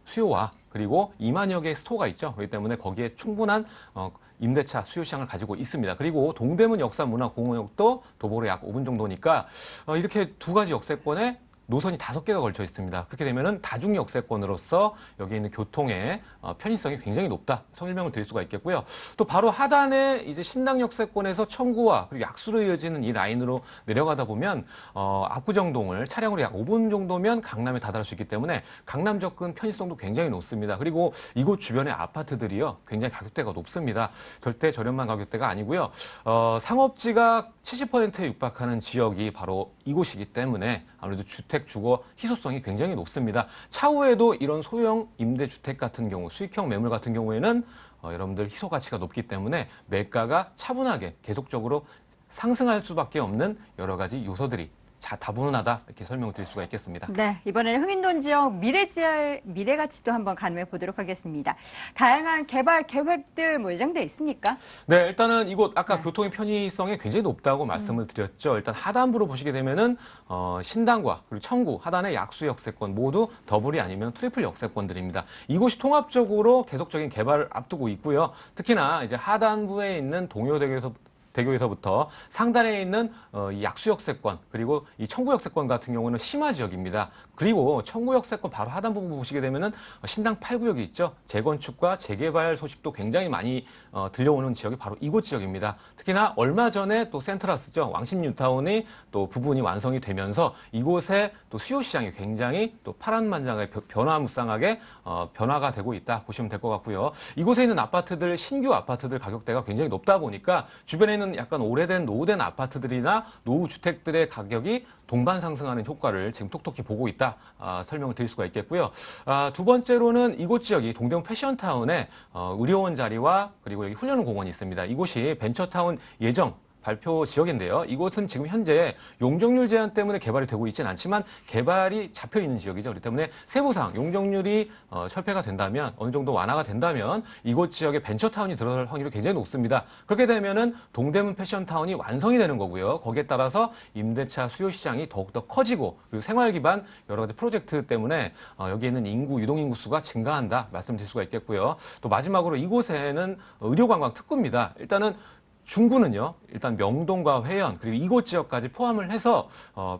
수요와 그리고 2만여 개의 스토어가 있죠. 그렇기 때문에 거기에 충분한 임대차 수요 시장을 가지고 있습니다. 그리고 동대문 역사문화공원역도 도보로 약 5분 정도니까 이렇게 두 가지 역세권에 노선이 5개가 걸쳐 있습니다. 그렇게 되면은 다중 역세권으로서 여기 있는 교통의 편의성이 굉장히 높다. 설명을 드릴 수가 있겠고요. 또 바로 하단에 이제 신당 역세권에서 청구와 그리고 약수로 이어지는 이 라인으로 내려가다 보면 압구정동을 차량으로 약 5분 정도면 강남에 다다를 수 있기 때문에 강남 접근 편의성도 굉장히 높습니다. 그리고 이곳 주변의 아파트들이요 굉장히 가격대가 높습니다. 절대 저렴한 가격대가 아니고요. 상업지가 70%에 육박하는 지역이 바로 이곳이기 때문에 아무래도 주택 주거 희소성이 굉장히 높습니다. 차후에도 이런 소형 임대주택 같은 경우, 수익형 매물 같은 경우에는 여러분들 희소 가치가 높기 때문에 매가가 차분하게 계속적으로 상승할 수밖에 없는 여러 가지 요소들이 다분하다 이렇게 설명을 드릴 수가 있겠습니다. 네, 이번에는 흥인동 지역 미래가치도 한번 가늠해 보도록 하겠습니다. 다양한 개발 계획들 뭐 예정돼 있습니까? 네, 일단은 이곳 아까 네. 교통의 편의성이 굉장히 높다고 말씀을 드렸죠. 일단 하단부로 보시게 되면은 신당과 그리고 청구, 하단의 약수 역세권 모두 더블이 아니면 트리플 역세권들입니다. 이곳이 통합적으로 계속적인 개발을 앞두고 있고요. 특히나 이제 하단부에 있는 대교에서부터 상단에 있는 이 약수역세권 그리고 이 청구역세권 같은 경우는 심화 지역입니다. 그리고 청구역세권 바로 하단 부분 보시게 되면은 신당 8구역이 있죠. 재건축과 재개발 소식도 굉장히 많이 들려오는 지역이 바로 이곳 지역입니다. 특히나 얼마 전에 또 센트라스죠. 왕십 뉴타운이 또 부분이 완성이 되면서 이곳에 또 수요 시장이 굉장히 또 파란만장하게 변화무쌍하게 변화가 되고 있다 보시면 될 것 같고요. 이곳에 있는 아파트들 신규 아파트들 가격대가 굉장히 높다 보니까 주변에 있는 약간 오래된 노후된 아파트들이나 노후 주택들의 가격이 동반 상승하는 효과를 지금 톡톡히 보고 있다 설명을 드릴 수가 있겠고요. 두 번째로는 이곳 지역이 동대문 패션타운에 의료원 자리와 그리고 여기 훈련공원이 있습니다. 이곳이 벤처타운 예정 발표 지역인데요. 이곳은 지금 현재 용적률 제한 때문에 개발이 되고 있지는 않지만 개발이 잡혀 있는 지역이죠. 그렇기 때문에 세부상 용적률이 철폐가 된다면 어느 정도 완화가 된다면 이곳 지역에 벤처타운이 들어설 확률이 굉장히 높습니다. 그렇게 되면은 동대문 패션타운이 완성이 되는 거고요. 거기에 따라서 임대차 수요 시장이 더욱더 커지고 그리고 생활 기반 여러 가지 프로젝트 때문에 여기에 있는 유동 인구 수가 증가한다 말씀드릴 수가 있겠고요. 또 마지막으로 이곳에는 의료관광 특구입니다. 일단은 중구는요, 일단 명동과 회원, 그리고 이곳 지역까지 포함을 해서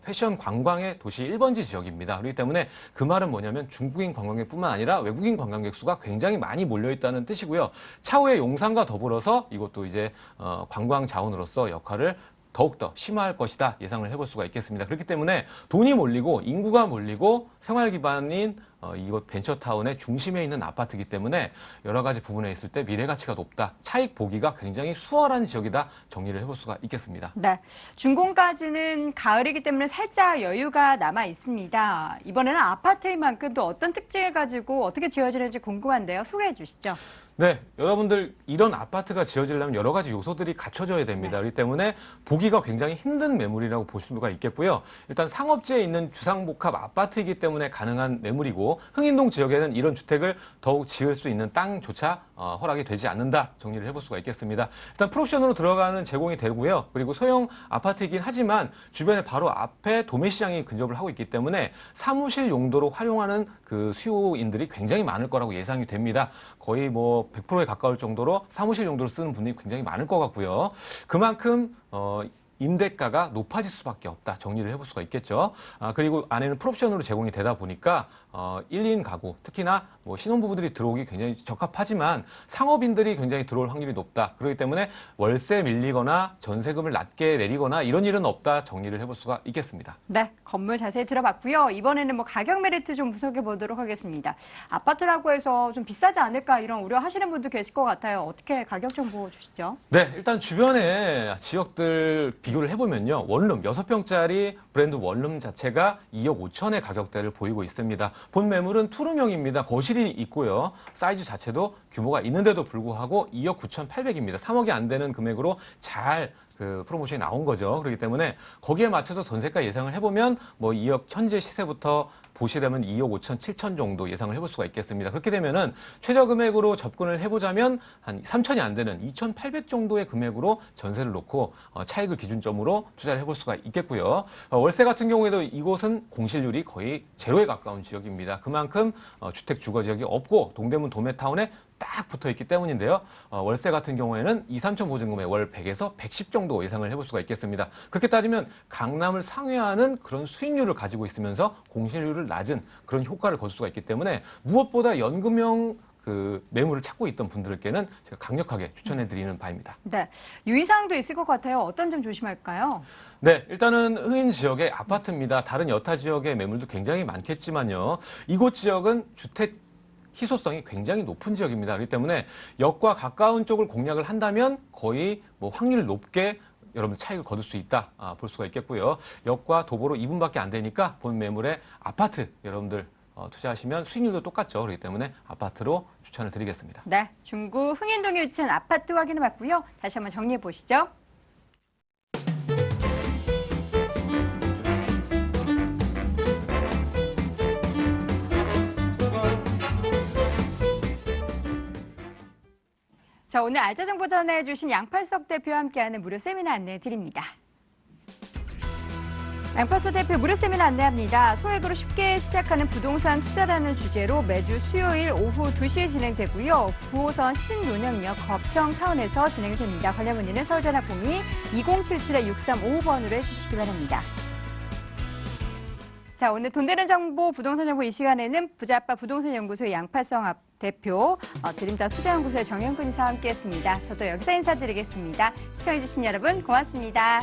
패션 관광의 도시 1번지 지역입니다. 그렇기 때문에 그 말은 뭐냐면 중국인 관광객뿐만 아니라 외국인 관광객 수가 굉장히 많이 몰려있다는 뜻이고요. 차후에 용산과 더불어서 이것도 이제 관광 자원으로서 역할을 더욱더 심화할 것이다 예상을 해볼 수가 있겠습니다. 그렇기 때문에 돈이 몰리고 인구가 몰리고 생활 기반인 이곳 벤처타운의 중심에 있는 아파트이기 때문에 여러 가지 부분에 있을 때 미래 가치가 높다. 차익 보기가 굉장히 수월한 지역이다. 정리를 해볼 수가 있겠습니다. 네, 준공까지는 가을이기 때문에 살짝 여유가 남아 있습니다. 이번에는 아파트인 만큼 또 어떤 특징을 가지고 어떻게 지어지는지 궁금한데요. 소개해 주시죠. 네, 여러분들 이런 아파트가 지어지려면 여러 가지 요소들이 갖춰져야 됩니다. 그렇기 때문에 보기가 굉장히 힘든 매물이라고 볼 수가 있겠고요. 일단 상업지에 있는 주상복합 아파트이기 때문에 가능한 매물이고 흥인동 지역에는 이런 주택을 더욱 지을 수 있는 땅조차 허락이 되지 않는다 정리를 해볼 수가 있겠습니다. 일단 풀옵션으로 들어가는 제공이 되고요. 그리고 소형 아파트이긴 하지만 주변에 바로 앞에 도매시장이 근접을 하고 있기 때문에 사무실 용도로 활용하는 그 수요인들이 굉장히 많을 거라고 예상이 됩니다. 거의 뭐 100%에 가까울 정도로 사무실 용도로 쓰는 분들이 굉장히 많을 것 같고요. 그만큼 임대가가 높아질 수밖에 없다 정리를 해볼 수가 있겠죠. 그리고 안에는 풀옵션으로 제공이 되다 보니까 1, 2인 가구 특히나 뭐 신혼부부들이 들어오기 굉장히 적합하지만 상업인들이 굉장히 들어올 확률이 높다. 그렇기 때문에 월세 밀리거나 전세금을 낮게 내리거나 이런 일은 없다 정리를 해볼 수가 있겠습니다. 네, 건물 자세히 들어봤고요. 이번에는 뭐 가격 메리트 좀 분석해 보도록 하겠습니다. 아파트라고 해서 좀 비싸지 않을까 이런 우려하시는 분도 계실 것 같아요. 어떻게 가격 정보 주시죠? 네, 일단 주변에 지역들 비교를 해보면요. 원룸 6평짜리 브랜드 원룸 자체가 2억 5천의 가격대를 보이고 있습니다. 본 매물은 투룸형입니다. 거실이 있고요. 사이즈 자체도 규모가 있는데도 불구하고 2억 9,800입니다. 3억이 안 되는 금액으로 잘 프로모션이 나온 거죠. 그렇기 때문에 거기에 맞춰서 전세가 예상을 해보면 뭐 2억 현재 시세부터 보시려면 2억 5천, 7천 정도 예상을 해볼 수가 있겠습니다. 그렇게 되면은 최저 금액으로 접근을 해보자면 한 3천이 안 되는 2,800 정도의 금액으로 전세를 놓고 차익을 기준점으로 투자를 해볼 수가 있겠고요. 월세 같은 경우에도 이곳은 공실률이 거의 제로에 가까운 지역입니다. 그만큼 주택 주거 지역이 없고 동대문 도매타운에 딱 붙어 있기 때문인데요. 월세 같은 경우에는 2, 3천 보증금에 월 100에서 110 정도 예상을 해볼 수가 있겠습니다. 그렇게 따지면 강남을 상회하는 그런 수익률을 가지고 있으면서 공실률을 낮은 그런 효과를 거둘 수가 있기 때문에 무엇보다 연금형 매물을 찾고 있던 분들께는 제가 강력하게 추천해드리는 바입니다. 네, 유의사항도 있을 것 같아요. 어떤 점 조심할까요? 네, 일단은 흥인 지역의 아파트입니다. 다른 여타 지역의 매물도 굉장히 많겠지만요. 이곳 지역은 주택 희소성이 굉장히 높은 지역입니다. 그렇기 때문에 역과 가까운 쪽을 공략을 한다면 거의 뭐 확률 높게 여러분 차익을 거둘 수 있다 볼 수가 있겠고요. 역과 도보로 2분밖에 안 되니까 본 매물에 아파트 여러분들 투자하시면 수익률도 똑같죠. 그렇기 때문에 아파트로 추천을 드리겠습니다. 네, 중구 흥인동에 위치한 아파트 확인해 봤고요. 다시 한번 정리해 보시죠. 자, 오늘 알짜 정보 전해주신 양팔석 대표와 함께하는 무료 세미나 안내해 드립니다. 양팔석 대표 무료 세미나 안내합니다. 소액으로 쉽게 시작하는 부동산 투자라는 주제로 매주 수요일 오후 2시에 진행되고요. 9호선 신논현역 거평타운에서 진행이 됩니다. 관련 문의는 서울전화 02-2077-6355번으로 해주시기 바랍니다. 자, 오늘 돈 되는 정보, 부동산 정보 이 시간에는 부자아빠 부동산연구소의 양팔성 대표, 드림다 투자연구소의 정영근 이사와 함께했습니다. 저도 여기서 인사드리겠습니다. 시청해주신 여러분 고맙습니다.